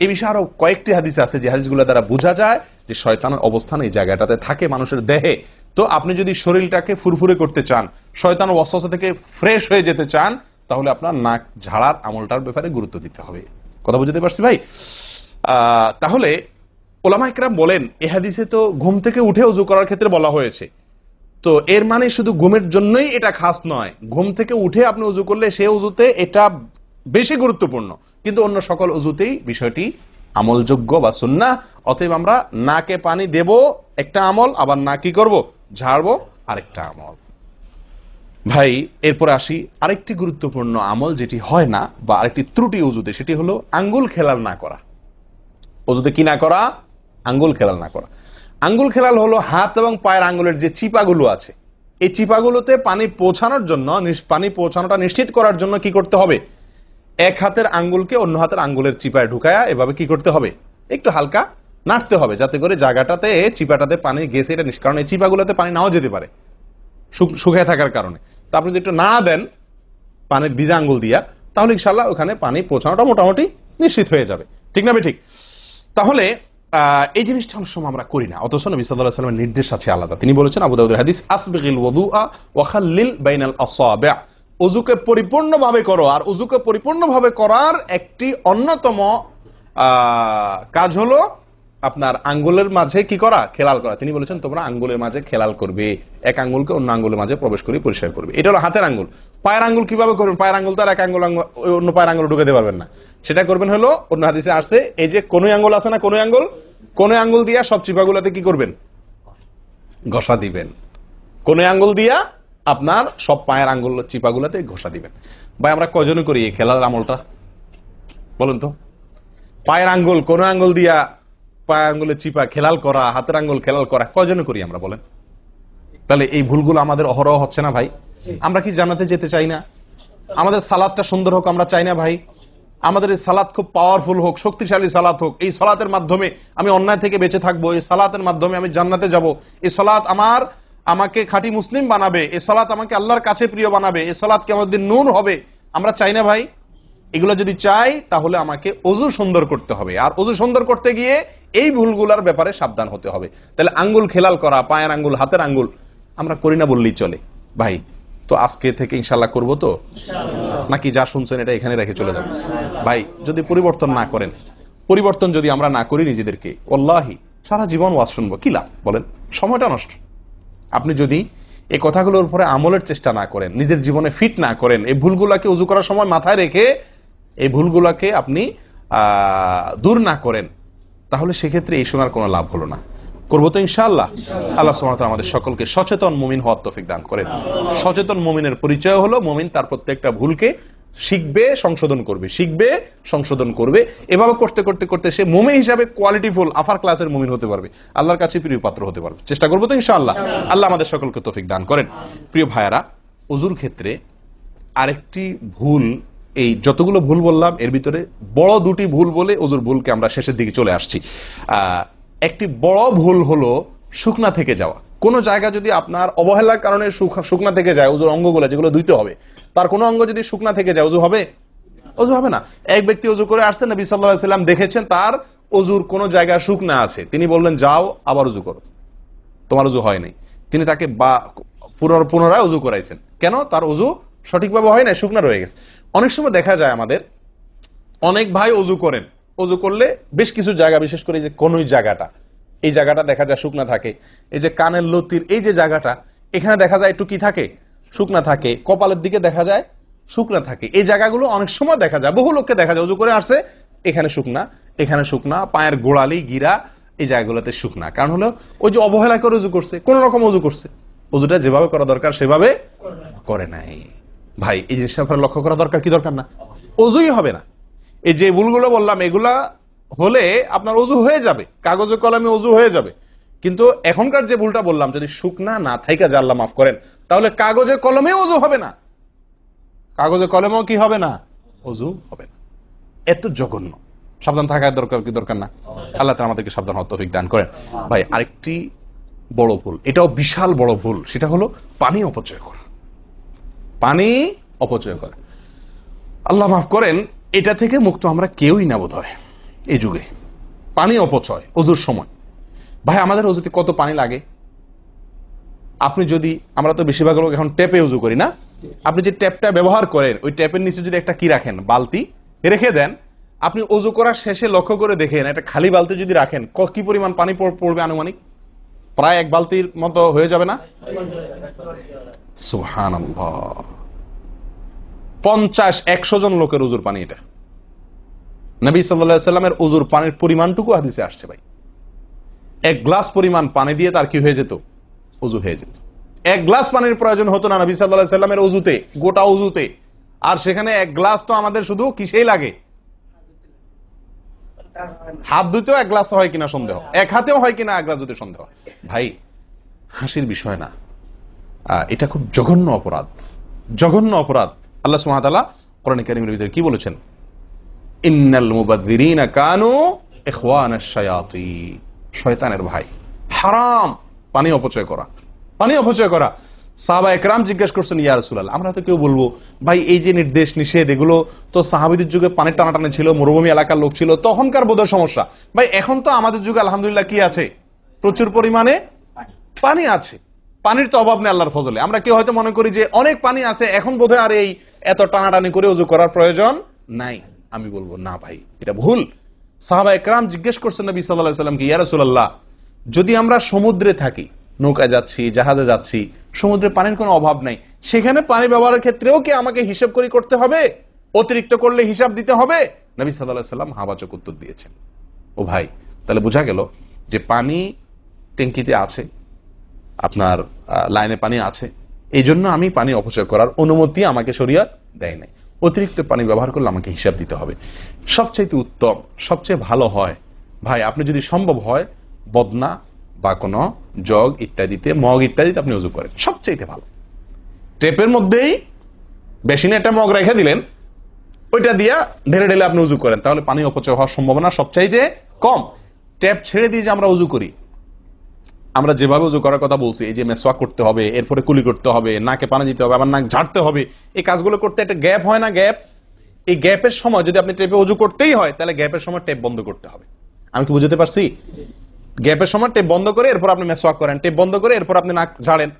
এই বিষয়ে আরো কয়েকটি হাদিস আছে যে হাদিসগুলো দ্বারা বোঝা যায় যে শয়তানের অবস্থান এই জায়গাটাতে থাকে মানুষের দেহে। তো আপনি যদি শরীরটাকে ফুরফুরে করতে চান, শয়তান ওয়াসওয়াসা থেকে ফ্রেশ হয়ে যেতে চান, তাহলে আপনার নাক ঝাড়ার আমলটার ব্যাপারে গুরুত্ব দিতে হবে। কথা বুঝতে পারছি ভাই? তাহলে ওলামা ইকরাম বলেন এই হাদিসে তো ঘুম থেকে উঠে ওযু করার ক্ষেত্রে বলা হয়েছে, তো এর মানে শুধু ঘুমের জন্যই এটা খাস নয়, ঘুম থেকে উঠে আপনি ওযু করলে সে ওযুতে এটা বেশি গুরুত্বপূর্ণ, কিন্তু অন্য সকল ওযুতেই বিষয়টি আমলযোগ্য বা সুন্নাহ। অতএব আমরা নাকে পানি দেব একটা আমল, আবার না কি করব, ঝাড়বো আরেকটা আমল। ভাই এরপর আসি আরেকটি গুরুত্বপূর্ণ আমল যেটি হয় না, বা আরেকটি ত্রুটি ওযুতে, সেটি হলো আঙ্গুল খেলাল না করা। ওযুতে কি না করা? আঙ্গুল খেলাল না করা। আঙ্গুল খেলাল হলো হাত এবং পায়ের আঙ্গুলের যে চিপাগুলো আছে, এই চিপাগুলোতে পানি পৌঁছানোর জন্য, পানি পৌঁছানোটা নিশ্চিত করার জন্য কি করতে হবে? এক হাতের আঙ্গুলকে অন্য হাতের আঙ্গুলের চিপায় ঢুকায়া এভাবে কি করতে হবে? একটু হালকা নাড়তে হবে, যাতে করে জায়গাটাতে চিপাটাতে পানি গেছে এটা কারণ এই চিপাগুলোতে পানি নাও যেতে পারে শুকিয়ে থাকার কারণে। তা আপনি যদি একটু নাড়া দেন পানির ভিজা আঙ্গুল দিয়া, তাহলে ইনশাআল্লাহ ওখানে পানি পৌঁছানোটা মোটামুটি নিশ্চিত হয়ে যাবে। ঠিক না ঠিক? তাহলে এই জিনিসটা অনেক সময় আমরা করি না, অথচ নবী সাল্লাল্লাহু আলাইহি ওয়াসাল্লামের নির্দেশ আছে আলাদা। তিনি বলেছেন আবু দাউদের হাদিস, আসবিগিল ওযুআ ওয়া খাল্লিল বাইনাল আসাবি', ওযুকে পরিপূর্ণভাবে করো। আর ওযুকে পরিপূর্ণভাবে করার একটি অন্যতম কাজ হলো আপনার আঙ্গুলের মাঝে কি করা? খেলাল করা। তিনি বলেছেন তোমরা আঙ্গুলের মাঝে খেলাল করবে, এক আঙ্গুলকে অন্য আঙ্গুলের মাঝে প্রবেশ করে পরিষ্কার করবে। এটা হলো হাতের আঙ্গুল। পায়ের আঙ্গুল কিভাবে করবেন? পায়ের আঙ্গুল তো আর এক আঙ্গুল অন্য পায়ের আঙ্গুল ঢুকাতে পারবেন না, সেটা করবেন হলো অন্য হাদিসে আসছে, এই যে কোন আঙ্গুল আছে না, কোন আঙ্গুল দিয়া সব চিপাগুলাতে কি করবেন? ঘষা দিবেন। কোন আঙ্গুল দিয়া আপনার সব পায়ের আঙ্গুল চিপাগুলাতে ঘষা দিবেন। ভাই আমরা কজনে করি এই খেলার আমলটা বলেন তো? পায়ের আঙ্গুল কোন আঙ্গুল দিয়া পায়ের আঙ্গুলের চিপা খেলাল করা, হাতের আঙ্গুল খেলাল করা কজনে করি আমরা বলেন? তাহলে এই ভুলগুলো আমাদের অহরহ হচ্ছে না ভাই? আমরা কি জান্নাতে যেতে চাই না? আমাদের সালাদটা সুন্দর হোক আমরা চাই না ভাই? আমাদের এই সালাত খুব পাওয়ারফুল হোক, শক্তিশালী সালাত হোক, এই সালাতের মাধ্যমে আমি অন্যায় থেকে বেঁচে থাকবো, এই সালাতের মাধ্যমে আমি জান্নাতে যাব, এই সালাত আমাকে খাঁটি মুসলিম বানাবে, এই সালাত আমাকে আল্লাহর কাছে প্রিয় বানাবে, এই সালাত কিয়ামতের দিন নূর হবে, আমরা চাই না ভাই? এগুলো যদি চাই তাহলে আমাকে ওযু সুন্দর করতে হবে, আর ওযু সুন্দর করতে গিয়ে এই ভুলগুলোর ব্যাপারে সাবধান হতে হবে। তাহলে আঙ্গুল খেলাল করা, পায়ের আঙ্গুল, হাতের আঙ্গুল আমরা করি না বললেই চলে ভাই। তো আজকে থেকে ইনশাআল্লাহ করব তো, নাকি যা শুনছেন এটা এখানে রেখে চলে যাবেন? ভাই যদি পরিবর্তন না করেন, পরিবর্তন যদি আমরা না করি নিজেদেরকে, ওয়াল্লাহি সারা জীবন ওয়াজ শুনবো, কি লাভ বলেন? সময়টা নষ্ট। আপনি যদি এই কথাগুলোর উপরে আমলের চেষ্টা না করেন, নিজের জীবনে ফিট না করেন, এই ভুলগুলাকে ওযু করার সময় মাথায় রেখে এই ভুলগুলাকে আপনি দূর না করেন, তাহলে সেক্ষেত্রে এই শোনার কোনো লাভ হলো না। করবো তো ইনশাআল্লাহ। আল্লাহ সুবহানাহু ওয়া তাআলা আমাদের সকলকে সচেতন মুমিন হওয়ার তৌফিক দান করেন। সচেতন মুমিনের পরিচয় হলো মুমিন তার প্রত্যেকটা ভুলকে শিখবে, সংশোধন করবে, শিখবে, সংশোধন করবে। এভাবে করতে করতে করতে সে মুমিন হিসাবে কোয়ালিটিফুল আফার ক্লাসের মুমিন হতে পারবে, আল্লাহর কাছে প্রিয় পাত্র হতে পারবে। চেষ্টা করবো তো ইনশাআল্লাহ। আল্লাহ আমাদের সকলকে তৌফিক দান করেন। প্রিয় ভাইয়ারা, ওযুর ক্ষেত্রে আরেকটি ভুল, এই যতগুলো ভুল বললাম এর ভিতরে বড় দুটি ভুল বলে ওযুর ভুলকে আমরা শেষের দিকে চলে আসছি। একটি বড় ভুল হলো শুকনা থেকে যাওয়া। কোন জায়গা যদি আপনার অবহেলার কারণে শুকনা থেকে যায়, ওযুর অঙ্গগুলো যেগুলো ধুইতে হবে, তার কোনো অঙ্গ যদি শুকনা থেকে যায় ওযু হবে? অজু হবে না। এক ব্যক্তি অজু করে আসছেন, নবী সাল্লাল্লাহু আলাইহি ওয়াসাল্লাম দেখেছেন তার অজুর কোন জায়গায় শুকনা আছে, তিনি বললেন যাও আবার অজু করো, তোমার অজু হয় নাই। তিনি তাকে পুনরায় অজু করাইছেন। কেন? তার অজু সঠিকভাবে হয় না, শুকনা রয়ে গেছে। অনেক সময় দেখা যায় আমাদের অনেক ভাই অজু করেন, অজু করলে বেশ কিছু জায়গা, বিশেষ করে যে কনুই জায়গাটা, এই জায়গাটা দেখা যায় শুকনা থাকে। এই যে কানের লতির এই যে জায়গাটা, এখানে দেখা যায় একটু কি থাকে, শুকনা থাকে। কপালের দিকে দেখা যায় শুকনা থাকে। এই জায়গাগুলো অনেক সময় দেখা যায়, বহু লোককে দেখা যায় অজু করে আসছে, এখানে শুকনা, এখানে শুকনা, পায়ের গোড়ালি গিরা এই জায়গাগুলোতে শুকনা। কারণ হলো ওই যে অবহেলা করে অজু করছে, কোন রকম অজু করছে, অজুটা যেভাবে করা দরকার সেভাবে করে নাই। ভাই এই জিনিসটা আপনার লক্ষ্য করা দরকার কি দরকার না? অজুই হবে না। এই যে ভুলগুলো বললাম এগুলা হলে আপনার অজু হয়ে যাবে, কাগজে কলমে অজু হয়ে যাবে। কিন্তু এখনকার যে ভুলটা বললাম, যদি শুকনা না থাইকা যা আল্লাহ মাফ করেন, তাহলে কাগজে কলমে অজু হবে না, কাগজে কলমেও কি হবে না, অজু হবে না। এত জঘন্য, সাবধান থাকার দরকার কি দরকার না? আল্লাহ তাআলা আমাদেরকে সাবধান হওয়ার তৌফিক দান করেন। ভাই আরেকটি বড় ভুল, এটাও বিশাল বড় ভুল, সেটা হলো পানি অপচয় করা। পানি অপচয় করা, আল্লাহ মাফ করেন, এটা থেকে মুক্ত আমরা কেউই না বোধ হয় এই যুগে। পানি অপচয় অজুর সময়, ভাই আমাদের অজুতে কত পানি লাগে। আপনি যদি, আমরা তো বেশিরভাগ লোক এখন ট্যাপে উজু করি না, আপনি যে ট্যাপটা ব্যবহার করেন ওই ট্যাপের নিচে যদি একটা কি রাখেন, বালতি রেখে দেন, আপনি অজু করার শেষে লক্ষ্য করে দেখেন একটা খালি বালতি যদি রাখেন কি পরিমাণ পানি পড়বে আনুমানিক? প্রায় এক বালতির মতো হয়ে যাবে না? সুবহানাল্লাহ, 50-100 জন লোকের উজুর পানি এটা। নবী সাল্লাল্লাহু আলাইহি সাল্লামের উজুর পানির পরিমাণটুকু হাদিসে আসছে ভাই। এক গ্লাস পরিমাণ পানি দিয়ে তার কি হয়ে যেত, উজু হয়ে যেত। এক গ্লাস পানির প্রয়োজন হতো না নবী সাল্লাল্লাহু আলাইহি সাল্লামের উজুতে, গোটা উজুতে। আর সেখানে এক গ্লাস তো আমাদের শুধু কিসেই লাগে, হাত ধুতেও এক গ্লাস হয় কিনা সন্দেহ, এক হাতেও হয় কিনা এক গ্লাস ধুতে সন্দেহ। ভাই হাসির বিষয় না, এটা খুব জঘন্য অপরাধ, জঘন্য অপরাধ। আল্লাহ সুবহানাহু ওয়া তাআলা কোরআন কারীমের ভিতরে কি বলেছেন? ইন্নাল মুবাযযিরিনা কানু ইখওয়ানাশ শায়াতিন, শয়তানের ভাই। হারাম পানি অপচয় করা, পানি অপচয় করা। সাহাবায়ে কেরাম জিজ্ঞেস করছেন, ইয়া রাসূলুল্লাহ, আমরা তো কেউ বলবো ভাই এই যে নির্দেশ নিষেধ এগুলো তো সাহাবীদের যুগে পানির টানাটানি ছিল, মরুভূমি এলাকার লোক ছিল, তখনকার বোধহয় সমস্যা। ভাই এখন তো আমাদের যুগে আলহামদুলিল্লাহ কি আছে, প্রচুর পরিমাণে পানি আছে, পানির তো অভাব নেই আল্লাহর ফজলে। আমরা কেউ হয়তো মনে করি যে অনেক পানি আছে, এখন বোধহয় আর এই এত টানাটানি করে ওযু করার প্রয়োজন নাই। আমি বলবো না ভাই, এটা ভুল। সাহাবায়ে কেরাম জিজ্ঞেস করছেন নবী সাল্লাল্লাহু আলাইহি ওয়াসাল্লামকে, ইয়া রাসূলুল্লাহ, যদি আমরা সমুদ্রে থাকি, নৌকায় যাচ্ছি, জাহাজে যাচ্ছি, সমুদ্রে পানির কোনো অভাব নাই, সেখানে পানি ব্যবহারের ক্ষেত্রেও কি আমাকে হিসাব করে করতে হবে? অতিরিক্ত করলে হিসাব দিতে হবে? নবী সাল্লাল্লাহু আলাইহি ওয়াসাল্লাম হাবাচক উত্তর দিয়েছেন। ও ভাই, তাহলে বোঝা গেল যে পানি ট্যাঙ্কিতে আছে, আপনার লাইনে পানি আছে, এই জন্য আমি পানি অপচয় করার অনুমতি আমাকে শরীয়ত দেয় নাই। অতিরিক্ত পানি ব্যবহার করলে আমাকে হিসাব দিতে হবে। সবচেয়ে উত্তম, সবচেয়ে ভালো হয় ভাই, আপনি যদি সম্ভব হয় বদনা বা কোনো জগ ইত্যাদিতে, মগ ইত্যাদিতে আপনি ওযু করেন, সবচেয়ে ভালো। টেপের মধ্যেই বেসিনে একটা মগ রেখে দিলেন, ওইটা দিয়া ঢেলে ঢেলে আপনি ওযু করেন, তাহলে পানি অপচয় হওয়ার সম্ভাবনা সবচাইতে কম। ট্যাপ ছেড়ে দিয়ে যে আমরা ওযু করি, আমরা যেভাবে ওযু করার কথা বলছি, এই যে মেসওয়াক করতে হবে, এরপরে কুলি করতে হবে, নাকে পানি দিতে হবে, আবার নাক ঝাড়তে হবে, এই কাজগুলো করতে একটা গ্যাপ হয় না, গ্যাপ। এই গ্যাপের সময় যদি আপনি টেপে ওযু করতেই হয়, তাহলে গ্যাপের সময় টেপ বন্ধ করতে হবে। আমি কি বুঝতে পারছি? গ্যাপের সময় টেপ বন্ধ করে এরপর আপনি মেসওয়াক করেন, টেপ বন্ধ করে এরপর আপনি নাক ঝাড়েন।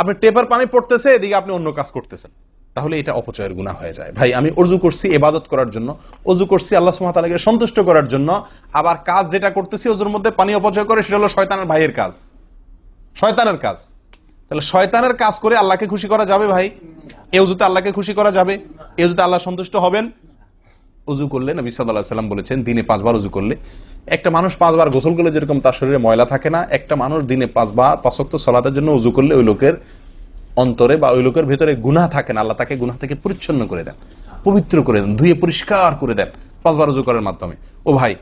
আপনি টেপের পানি পড়তেছে, এদিকে আপনি অন্য কাজ করতেছেন, তাহলে এটা অপচয়ের গুনাহ হয়ে যায়। ভাই আমি ওযু করছি ইবাদত করার জন্য, ওযু করছি আল্লাহ সুবহানাহু ওয়া তাআলাকে সন্তুষ্ট করার জন্য, আবার কাজ যেটা করতেছি ওযুর মধ্যে পানি অপচয় করে, সেটা হলো শয়তানের ভাইয়ের কাজ, শয়তানের কাজ। তাহলে শয়তানের কাজ করে আল্লাহকে খুশি করা যাবে ভাই? এই ওযুতে আল্লাহকে খুশি করা যাবে? এই ওযুতে আল্লাহ সন্তুষ্ট হবেন? ওযু করলে নবী সাল্লাল্লাহু আলাইহি ওয়াসাল্লাম বলেছেন, দিনে 5 বার ওযু করলে, একটা মানুষ 5 বার গোসল করলে যেরকম তার শরীরে ময়লা থাকে না, একটা মানুষ দিনে 5 বার 5 ওয়াক্ত সালাতের জন্য ওযু করলে ওই লোকের অন্তরে বা ওই লোকের ভেতরে গুনাহ থাকে না, আল্লাহ তাকে গুনাহ থেকে পরিচ্ছন্ন করে দেন, পবিত্র করে দেন, ধুয়ে পরিষ্কার করে দেন 5 বার ওযু করার মাধ্যমে। ও ভাই,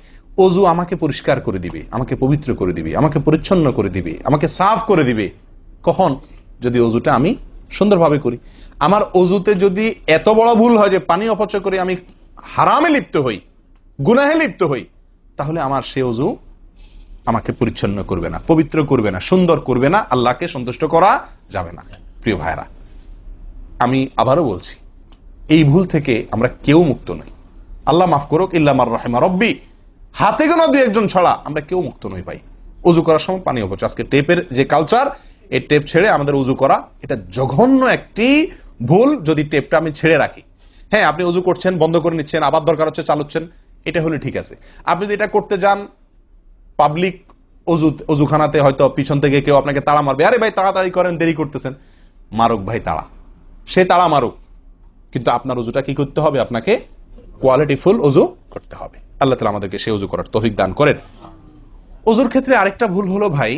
ওযু আমাকে পরিষ্কার করে দিবে, আমাকে পবিত্র করে দিবে, আমাকে পরিচ্ছন্ন করে দিবে, আমাকে সাফ করে দিবে। কখন? যদি ওযুটা আমি সুন্দরভাবে করি। আমার ওযুতে যদি এত বড় ভুল হয় যে পানি অপচয় করে আমি হারামে লিপ্ত হই, গুনাহে লিপ্ত হই, তাহলে আমার সে ওযু আমাকে পরিচ্ছন্ন করবে না, পবিত্র করবে না, সুন্দর করবে না, আল্লাহকে সন্তুষ্ট করা যাবে না। প্রিয় ভাইরা, আমি আবারও বলছি, এই ভুল থেকে আমরা কেউ মুক্ত নই, আল্লাহ মাফ করুক, ইল্লা মার রাহিমা রব্বি, হাতে গোনা দুই একজন ছাড়া আমরা কেউ মুক্ত নই ভাই। উজু করার সময় পানি অপচয়, আজকে টেপের যে কালচার, এই টেপ ছেড়ে আমাদের উজু করা, এটা জঘন্য একটি ভুল। যদি টেপটা আমি ছেড়ে রাখি, হ্যাঁ আপনি উজু করছেন, বন্ধ করে নিচ্ছেন, আবার দরকার হচ্ছে চালাচ্ছেন, এটা হলে ঠিক আছে। আপনি যদি এটা করতে যান পাবলিক অজুখানাতে, হয়তো পিছন থেকে কেউ আপনাকে তাড়া মারবে, আরে ভাই তাড়াতাড়ি করেন, দেরি করতেছেন, মারুক ভাই তাড়া, সে তাড়া মারুক, কিন্তু আপনার উজুটা কি করতে হবে? আপনাকে কোয়ালিটিফুল উজু করতে হবে। আল্লাহ তাআলা আমাদেরকে সে উজু করার তৌফিক দান করেন। উজুর ক্ষেত্রে আরেকটা ভুল হলো ভাই,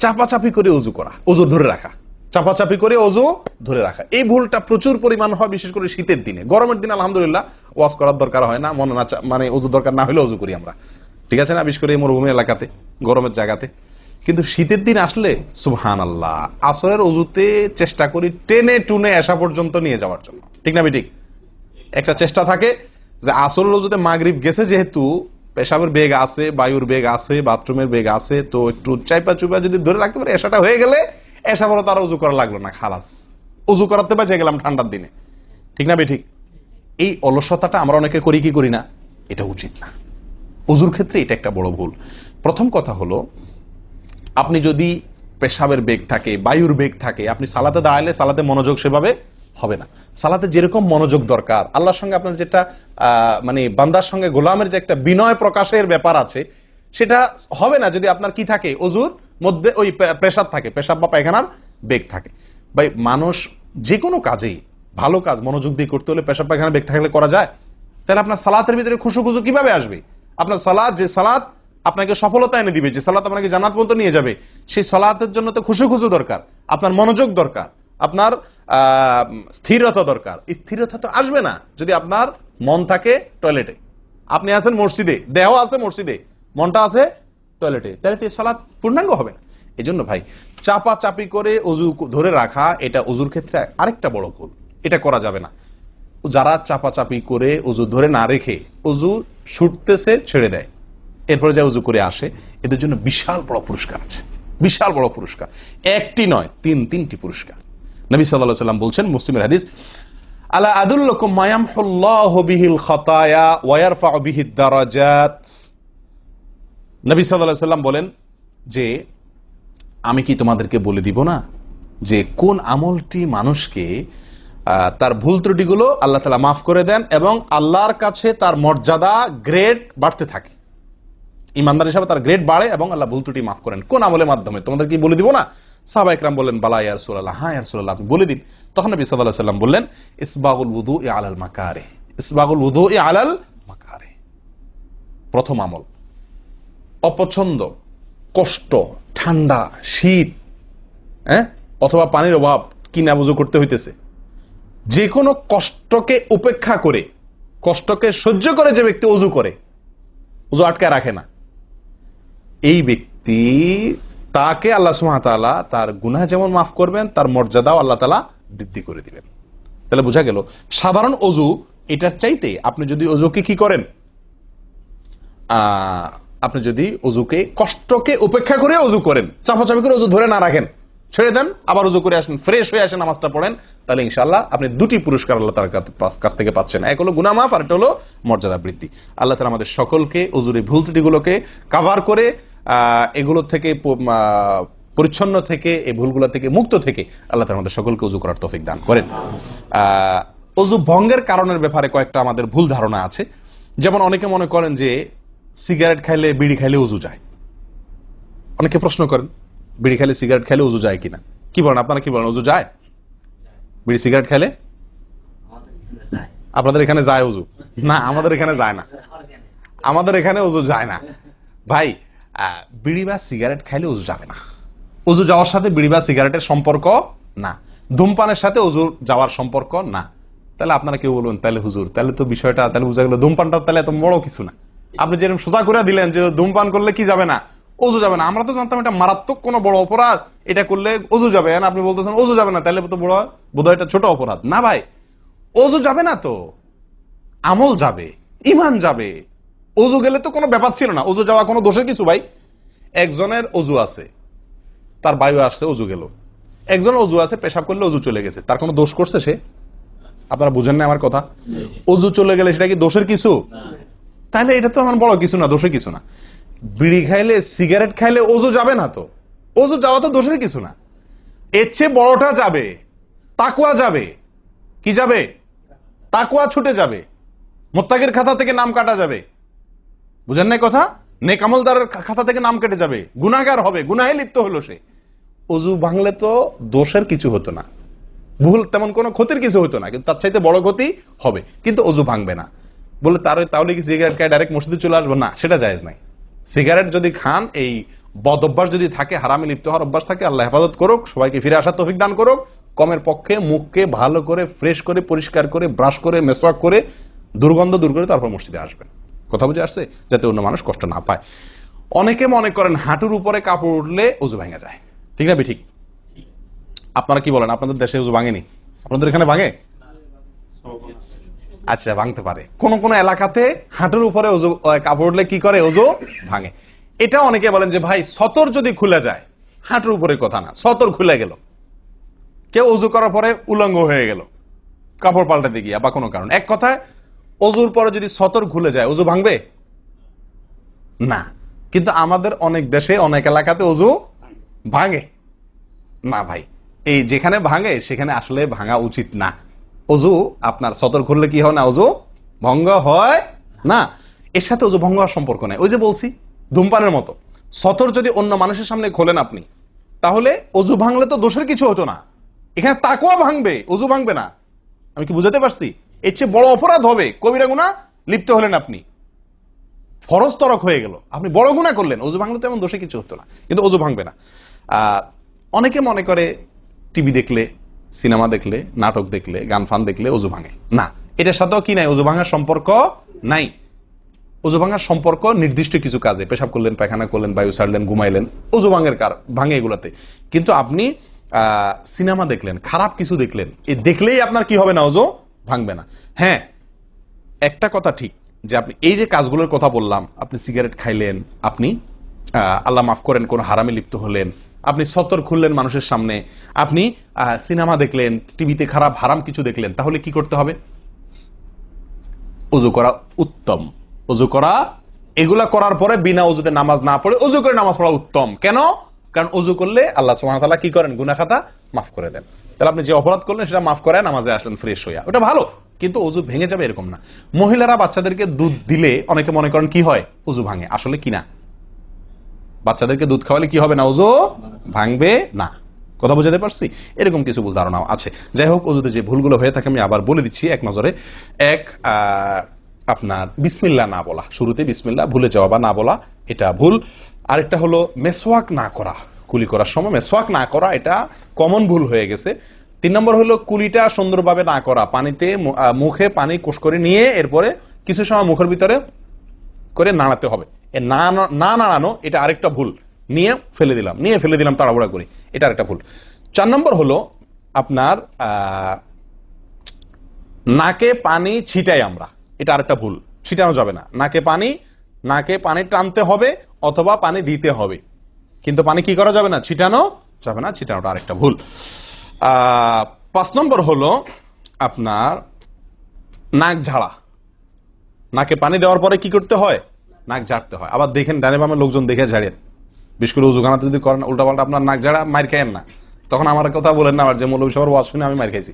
চাপাচাপি করে উজু করা, উজু ধরে রাখা, চাপাচাপি করে উজু ধরে রাখা, এই ভুলটা প্রচুর পরিমাণ হয়, বিশেষ করে শীতের দিনে। গরমের দিনে আলহামদুলিল্লাহ ওয়াজ করার দরকার হয় না, মনে না মানে উজু দরকার না হলে উজু করি আমরা, ঠিক আছে না, বিশেষ করে মরুভূমি এলাকাতে, গরমের জায়গাতে। কিন্তু শীতের দিন আসলে সুবহানাল্লাহ, আসরের উজুতে চেষ্টা করি টেনে টুনে এসা পর্যন্ত নিয়ে যাওয়ার জন্য, ঠিক না ঠিক? একটা চেষ্টা থাকে যে আসরের উজুতে মাগরিব গেছে, যেহেতু পেশাবের বেগ আছে, বায়ুর বেগ আছে, বাথরুমের বেগ আছে, তো একটু চাইপা চুপা যদি ধরে রাখতে পারে, এসাটা হয়ে গেলে এসা বড় তারা উজু করা লাগলো না, খালাস, উজু করাতে বেঁচে গেলাম ঠান্ডার দিনে, ঠিক না ঠিক? এই অলসতাটা আমরা অনেকে করি কি করি না, এটা উচিত না। উজুর ক্ষেত্রে এটা একটা বড় ভুল। প্রথম কথা হলো, আপনি যদি পেশাবের বেগ থাকে, বায়ুর বেগ থাকে, আপনি সালাতে দাঁড়ালে সালাতে মনোযোগ সেভাবে হবে না। সালাতে যেরকম মনোযোগ দরকার, আল্লাহর সঙ্গে আপনার যেটা মানে বান্দার সঙ্গে গোলামের যে একটা বিনয় প্রকাশের ব্যাপার আছে, সেটা হবে না যদি আপনার কি থাকে, অজুর মধ্যে ওই প্রেসার থাকে, পেশাব বা পায়খানার বেগ থাকে। ভাই মানুষ যে কোনো কাজেই, ভালো কাজ মনোযোগ দিয়ে করতে হলে পেশাব পায়খানার বেগ থাকলে করা যায়? তাহলে আপনার সালাতের ভিতরে খুশু খুশু কিভাবে আসবে? আপনার সালাত, যে সালাত আপনাকে সফলতা এনে দিবে, যে সালাত আপনাকে জান্নাত পর্যন্ত নিয়ে যাবে, সেই সালাতের জন্য তো খুশু খুশু দরকার, আপনার মনোযোগ দরকার, আপনার স্থিরতা দরকার। স্থিরতা তো আসবে না যদি আপনার মন থাকে টয়লেটে, আপনি আছেন মসজিদে, দেহ আছে মসজিদে, মনটা আছে টয়লেটে, তাহলে তো এই সালাত পূর্ণাঙ্গ হবে না। এই জন্য ভাই চাপা চাপি করে অজু ধরে রাখা, এটা অজুর ক্ষেত্রে আরেকটা বড় ভুল, এটা করা যাবে না। যারা চাপাচাপি করে অজু ধরে না রেখে অজু ছুটতেছে, ছেড়ে দেয়, এরপরে যা উজু করে আসে, এদের জন্য বিশাল বড় পুরস্কার আছে, বিশাল বড় পুরস্কার, একটি নয়, তিনটি পুরস্কার। নবী সাল্লাল্লাহু আলাইহি ওয়াসাল্লাম বলছেন, মুসলিমের হাদিস, আলা আদুল্লুকুম মা ইয়ামহুল্লাহু বিহিল খাতায়া ওয়া ইয়ারফাউ বিহিদ দারাজাত। নবী সাল্লাল্লাহু আলাইহি ওয়াসাল্লাম বলেন যে, আমি কি তোমাদেরকে বলে দিব না যে কোন আমলটি মানুষকে তার ভুল ত্রুটিগুলো আল্লাহ তাআলা মাফ করে দেন এবং আল্লাহর কাছে তার মর্যাদা, গ্রেড বাড়তে থাকে, ইমানদার হিসাবে তার গ্রেড বাড়ে এবং আল্লাহ ভুল ত্রুটি মাফ করেন। কোন আমলের মাধ্যমে? তোমাদের কি বলে দিব না? সাহাবা ইকরাম বললেন, বালা ইয়া রাসূলুল্লাহ, হ্যাঁ ইয়া রাসূলুল্লাহ, আপনি বলে দিন। তখন নবী সাল্লাল্লাহু আলাইহি ওয়াসাল্লাম বললেন, ইসবাগুল wudu'i আলাল মাকারিহ, ইসবাগুল wudu'i আলাল মাকারিহ। প্রথম আমল, অপছন্দ, কষ্ট, ঠান্ডা, শীত, অথবা পানির অভাব, কিনা বুঝু করতে হইতেছে, যে কোনো কষ্টকে উপেক্ষা করে, কষ্টকে সহ্য করে যে ব্যক্তি অজু করে, অজু আটকায় রাখে না, এই ব্যক্তি, তাকে আল্লাহ সুবহানাহু ওয়া তাআলা তার গুনাহ যেমন মাফ করবেন, তার মর্যাদাও আল্লাহ তাআলা বৃদ্ধি করে দিবেন। তাহলে বোঝা গেল, সাধারণ অজু এটার চাইতে আপনি যদি অজুকে কি করেন, আপনি যদি অজুকে, কষ্টকে উপেক্ষা করে অজু করেন, চাপাচাপি করে অজু ধরে না রাখেন, ছেড়ে দেন, আবার উজু করে আসেন, ফ্রেশ হয়ে আসেন, নামাজটা পড়েন, তাহলে ইনশাআল্লাহ আপনি দুটি পুরস্কার আল্লাহ তাআলার কাছ থেকে পাচ্ছেন। এক হলো গুনাহ মাফ, আর একটা হলো মর্যাদা বৃদ্ধি। আল্লাহ তাআলা আমাদের সকলকে অজুর ভুল ত্রুটিগুলোকে কভার করে এগুলো থেকে পরিচ্ছন্ন থেকে, এই ভুলগুলো থেকে মুক্ত থেকে আল্লাহ তাআলা আমাদের সকলকে অজু করার তৌফিক দান করেন। অজু ভঙ্গের কারণের ব্যাপারে কয়েকটা আমাদের ভুল ধারণা আছে। যেমন অনেকে মনে করেন যে সিগারেট খাইলে, বিড়ি খাইলে অজু যায়। অনেকে প্রশ্ন করেন, বিড়ি খাইলে, সিগারেট খাইলে অজু যায় কিনা? কি বলেন আপনারা, কি বলেন, অজু যায়? বিড়ি সিগারেট খাইলে? আপনাদের এখানে যায় অজু? না, আমাদের এখানে যায় না, আমাদের এখানে অজু যায় না ভাই। বিড়ি বা সিগারেট খাইলে অজু যাবে না। অজু যাওয়ার সাথে বিড়ি বা সিগারেটের সম্পর্ক না, ধূমপানের সাথে অজু যাওয়ার সম্পর্ক না। তাহলে আপনারা কেউ বলবেন, তাহলে হুজুর, তাহলে তো বিষয়টা, তাহলে বোঝা গেল ধূমপানটা তাহলে এত বড় কিছু না। আপনি যেরকম সোজা করে দিলেন যে ধূমপান করলে কি যাবে না, অজু যাবে না, আমরা তো জানতাম এটা মারাত্মক কোনো বড় অপরাধ, এটা করলে অজু যাবে, আপনি বলতেছেন অজু যাবে না, তাহলে তো বড় বোধহয় এটা ছোট অপরাধ। না ভাই, অজু যাবে না তো আমল যাবে, ইমান যাবে। অজু গেলে তো কোনো ব্যাপার ছিল না, অজু যাওয়া কোনো দোষের কিছু ভাই। একজনের অজু আছে, তার বায়ু আসছে, অজু গেল। একজনের অজু আছে, পেশাব করলে অজু চলে গেছে, তার কোনো দোষ করছে সে? আপনারা বুঝেন না আমার কথা? অজু চলে গেলে সেটা কি দোষের কিছু? তাহলে এটা তো আমার বড় কিছু না, দোষের কিছু না। বিড়ি খাইলে, সিগারেট খাইলে অজু যাবে না তো? অজু যাওয়া তো দোষের কিছু না। এর চেয়ে বড়টা যাবে, তাকওয়া যাবে। কি যাবে? তাকওয়া ছুটে যাবে, মুত্তাকির খাতা থেকে নাম কাটা যাবে। বুঝেন না কথা? নেক আমলদারের খাতা থেকে নাম কেটে যাবে, গুনাহগার হবে, গুনাহে লিপ্ত হলো সে। অজু ভাঙলে তো দোষের কিছু হতো না, ভুল তেমন কোনো ক্ষতির কিছু হতো না, কিন্তু তার চাইতে বড় ক্ষতি হবে। কিন্তু অজু ভাঙবে না বলে তাহলে কি সিগারেট খায় ডাইরেক্ট মসজিদে চলে আসবো? না, সেটা জায়েজ নাই। সিগারেট যদি খান, এই বদ অভ্যাস যদি থাকে, হারামে লিপ্ত হওয়ার অভ্যাস থাকে, আল্লাহ হেফাজত করুক, সবাইকে ফিরে আসার তৌফিক দান করুক। কমের পক্ষে মুখকে ভালো করে ফ্রেশ করে পরিষ্কার করে ব্রাশ করে মেসওয়াক করে দুর্গন্ধ দূর করে তারপর মসজিদে আসবেন। কথা বুঝে আসছে? যাতে অন্য মানুষ কষ্ট না পায়। অনেকে মনে করেন হাঁটুর উপরে কাপড় উঠলে অজু ভেঙে যায়। ঠিক না? ঠিক। আপনারা কি বলেন? আপনাদের দেশে অজু ভাঙেনি? আপনাদের এখানে ভাঙে? আচ্ছা, ভাঙতে পারে। কোন কোন এলাকাতে হাঁটুর উপরে অজু কাপড় উঠলে কি করে? অজু ভাঙে। এটা অনেকে বলেন যে ভাই সতর যদি খুলে যায়, হাঁটুর উপরে কথা না, সতর খুলে গেল, কেউ অজু করার পরে উলঙ্গ হয়ে গেল কাপড় পাল্টাতে গিয়া বা কোনো কারণ, এক কথায় অজুর পরে যদি সতর খুলে যায় অজু ভাঙবে না। কিন্তু আমাদের অনেক দেশে অনেক এলাকাতে অজু ভাঙে না ভাই। এই যেখানে ভাঙে সেখানে আসলে ভাঙা উচিত না। অজু আপনার সতর খুললে কি হয় না? অজু ভঙ্গ হয় না। এর সাথে অজু ভঙ্গ হওয়ার সম্পর্ক নেই। ওই যে বলছি, ধূমপানের মতো। সতর যদি অন্য মানুষের সামনে খোলেন আপনি, তাহলে অজু ভাঙলে তো দোষের কিছু হতো না। এখানে তাকওয়া ভাঙবে, অজু ভাঙবে না। আমি কি বুঝাতে পারছি? এর চেয়ে বড় অপরাধ হবে, কবিরা গুনাহ লিপ্ত হলেন আপনি, ফরজ তরক হয়ে গেল, আপনি বড় গুনাহ করলেন। অজু ভাঙলে তো এমন দোষে কিছু হতো না, কিন্তু অজু ভাঙবে না। অনেকে মনে করে টিভি দেখলে, সিনেমা দেখলে, নাটক দেখলে, গান ফান দেখলে অজু ভাঙে না। এটার সাথেও কি নাই? অজু ভাঙার সম্পর্ক নাই। অজু ভাঙার সম্পর্ক নির্দিষ্ট কিছু কাজে, পেশাব করলেন, পায়খানা করলেন, বায়ু ছাড়লেন, ঘুমাইলেন, অজু ভাঙে এগুলাতে। কিন্তু আপনি সিনেমা দেখলেন, খারাপ কিছু দেখলেন, এই দেখলেই আপনার কি হবে না? অজু ভাঙবে না। হ্যাঁ, একটা কথা ঠিক যে আপনি এই যে কাজগুলোর কথা বললাম, আপনি সিগারেট খাইলেন, আপনি আল্লাহ মাফ করেন কোন হারামে লিপ্ত হলেন, আপনি সতর খুললেন মানুষের সামনে, আপনি সিনেমা দেখলেন, টিভিতে খারাপ হারাম কিছু দেখলেন, তাহলে কি করতে হবে? অজু করা উত্তম। অজু করা, এগুলা করার পরে বিনা অজুতে নামাজ না পড়ে অজু করে নামাজ পড়া উত্তম। কেন? কারণ অজু করলে আল্লাহ সুবহানাহু ওয়া তাআলা কি করেন? গুনাহ খাতা মাফ করে দেন। তাহলে আপনি যে অপরাধ করলেন সেটা মাফ করে নামাজে আসলেন ফ্রেশ হইয়া, ওটা ভালো। কিন্তু অজু ভেঙে যাবে এরকম না। মহিলারা বাচ্চাদেরকে দুধ দিলে অনেকে মনে করেন কি হয়? অজু ভাঙে। আসলে কি না, বাচ্চাদেরকে দুধ খাওয়ালে কি হবে না? অজু ভাঙবে না। কথা বুঝাতে পারছি? এরকম কিছু ভুল ধারণাও আছে। যাই হোক, অজুতে যে ভুলগুলো হয়ে থাকে আমি আবার বলে দিচ্ছি এক নজরে। এক, আপনার বিসমিল্লাহ না বলা, শুরুতে বিসমিল্লাহ ভুলে যাওয়া বা না বলা, এটা ভুল। আরেকটা হলো মেসওয়াক না করা, কুলি করার সময় মেসওয়াক না করা, এটা কমন ভুল হয়ে গেছে। 3 নম্বর হলো কুলিটা সুন্দরভাবে না করা, পানিতে মুখে পানি কোষ করে নিয়ে এরপরে কিছু সময় মুখের ভিতরে করে নাড়াতে হবে। না নাড়ানো, এটা আরেকটা ভুল। নিয়ে ফেলে দিলাম তাড়াহুড়া করে, এটা আরেকটা ভুল। 4 নম্বর হলো আপনার নাকে পানি ছিটাই আমরা, এটা আরেকটা ভুল। ছিটানো যাবে না নাকে পানি টানতে হবে অথবা পানি দিতে হবে, কিন্তু পানি কি করা যাবে না? ছিটানো যাবে না, ছিটানোটা আরেকটা ভুল। 5 নম্বর হলো আপনার নাক ঝাড়া। নাকে পানি দেওয়ার পরে কি করতে হয়? নাক ঝাড়তে হয়। আবার দেখেন ডানে বামে লোকজন দেখে ঝাড়েন, বিশেষ করে উজুখানাতে যদি করেন উল্টাপাল্টা আপনার নাক ঝাড়া, মার খায়েন না। তখন আমার কথা বলেন না, আমার যে মৌলভী সবার ওয়াজ শুনে আমি মার খাইছি।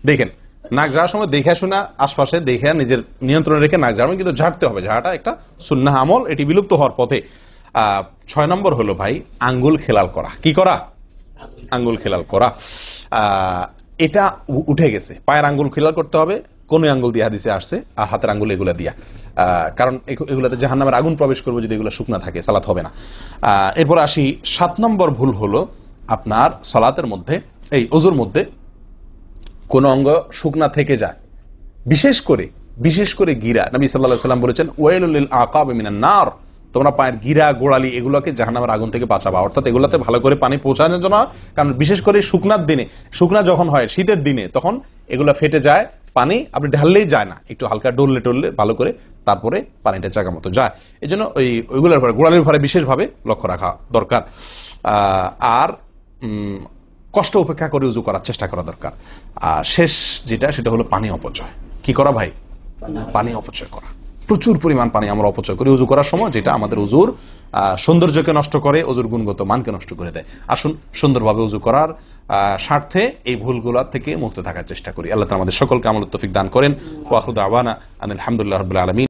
দেখেন, নাক ঝাড়ার সময় দেখে শোনা, আশপাশে দেখে নিজের নিয়ন্ত্রণে রেখে নাক ঝাড়বেন, কিন্তু ঝাড়তে হবে। ঝাড়াটা একটা সুন্নাহ আমল, এটি বিলুপ্ত হওয়ার পথে। 6 নম্বর হলো ভাই আঙ্গুল খেলাল করা। কি করা? আঙ্গুল খেলাল করা। এটা উঠে গেছে। পায়ের আঙ্গুল খেলাল করতে হবে, কোন আঙ্গুল দিয়ে হাদিসে আসছে, আর হাতের আঙ্গুল এগুলা দিয়া। কারণ এগুলাতে জাহান্নামের আগুন প্রবেশ করবে যদি এগুলো শুকনা থাকে, সালাত হবে না। এরপর আসি 7 নম্বর ভুল হলো আপনার সালাতের মধ্যে, এই ওযুর মধ্যে কোন অঙ্গ শুকনা থেকে যায়, বিশেষ করে গিরা। নবী সাল্লাল্লাহু আলাইহি ওয়াসাল্লাম বলেছেন ওয়াইলুল লিল আকাবি মিনান নার, তোমরা পায়ের গিরা গোড়ালি এগুলোকে জাহান্নামের আগুন থেকে বাঁচাবা। অর্থাৎ এগুলাতে ভালো করে পানি পৌঁছানোর জন্য, কারণ বিশেষ করে শুকনা যখন হয় শীতের দিনে, তখন এগুলা ফেটে যায়, পানি আপনি ঢাললেই যায় না, একটু হালকা ডললে ভালো করে তারপরে পানিটা জায়গা মতো যায়। এই জন্য ওইগুলোর পরে গোড়ালির পরে বিশেষভাবে লক্ষ্য রাখা দরকার। আর কষ্ট উপেক্ষা করে উজু করার চেষ্টা করা দরকার। আর শেষ যেটা, সেটা হলো পানি অপচয়। কি করা ভাই? পানি অপচয় করা। প্রচুর পরিমাণ পানি আমরা অপচয় করি উজু করার সময়, যেটা আমাদের উজুর সৌন্দর্যকে নষ্ট করে, উজুর গুণগত মানকে নষ্ট করে দেয়। আসুন সুন্দরভাবে উজু করার স্বার্থে এই ভুলগুলা থেকে মুক্ত থাকার চেষ্টা করি। আল্লাহ তাআলা আমাদের সকলকে আমল তৌফিক দান করেন। ওয়া আখিরু দাওয়ানা আলহামদুলিল্লাহি রাব্বিল আলামিন।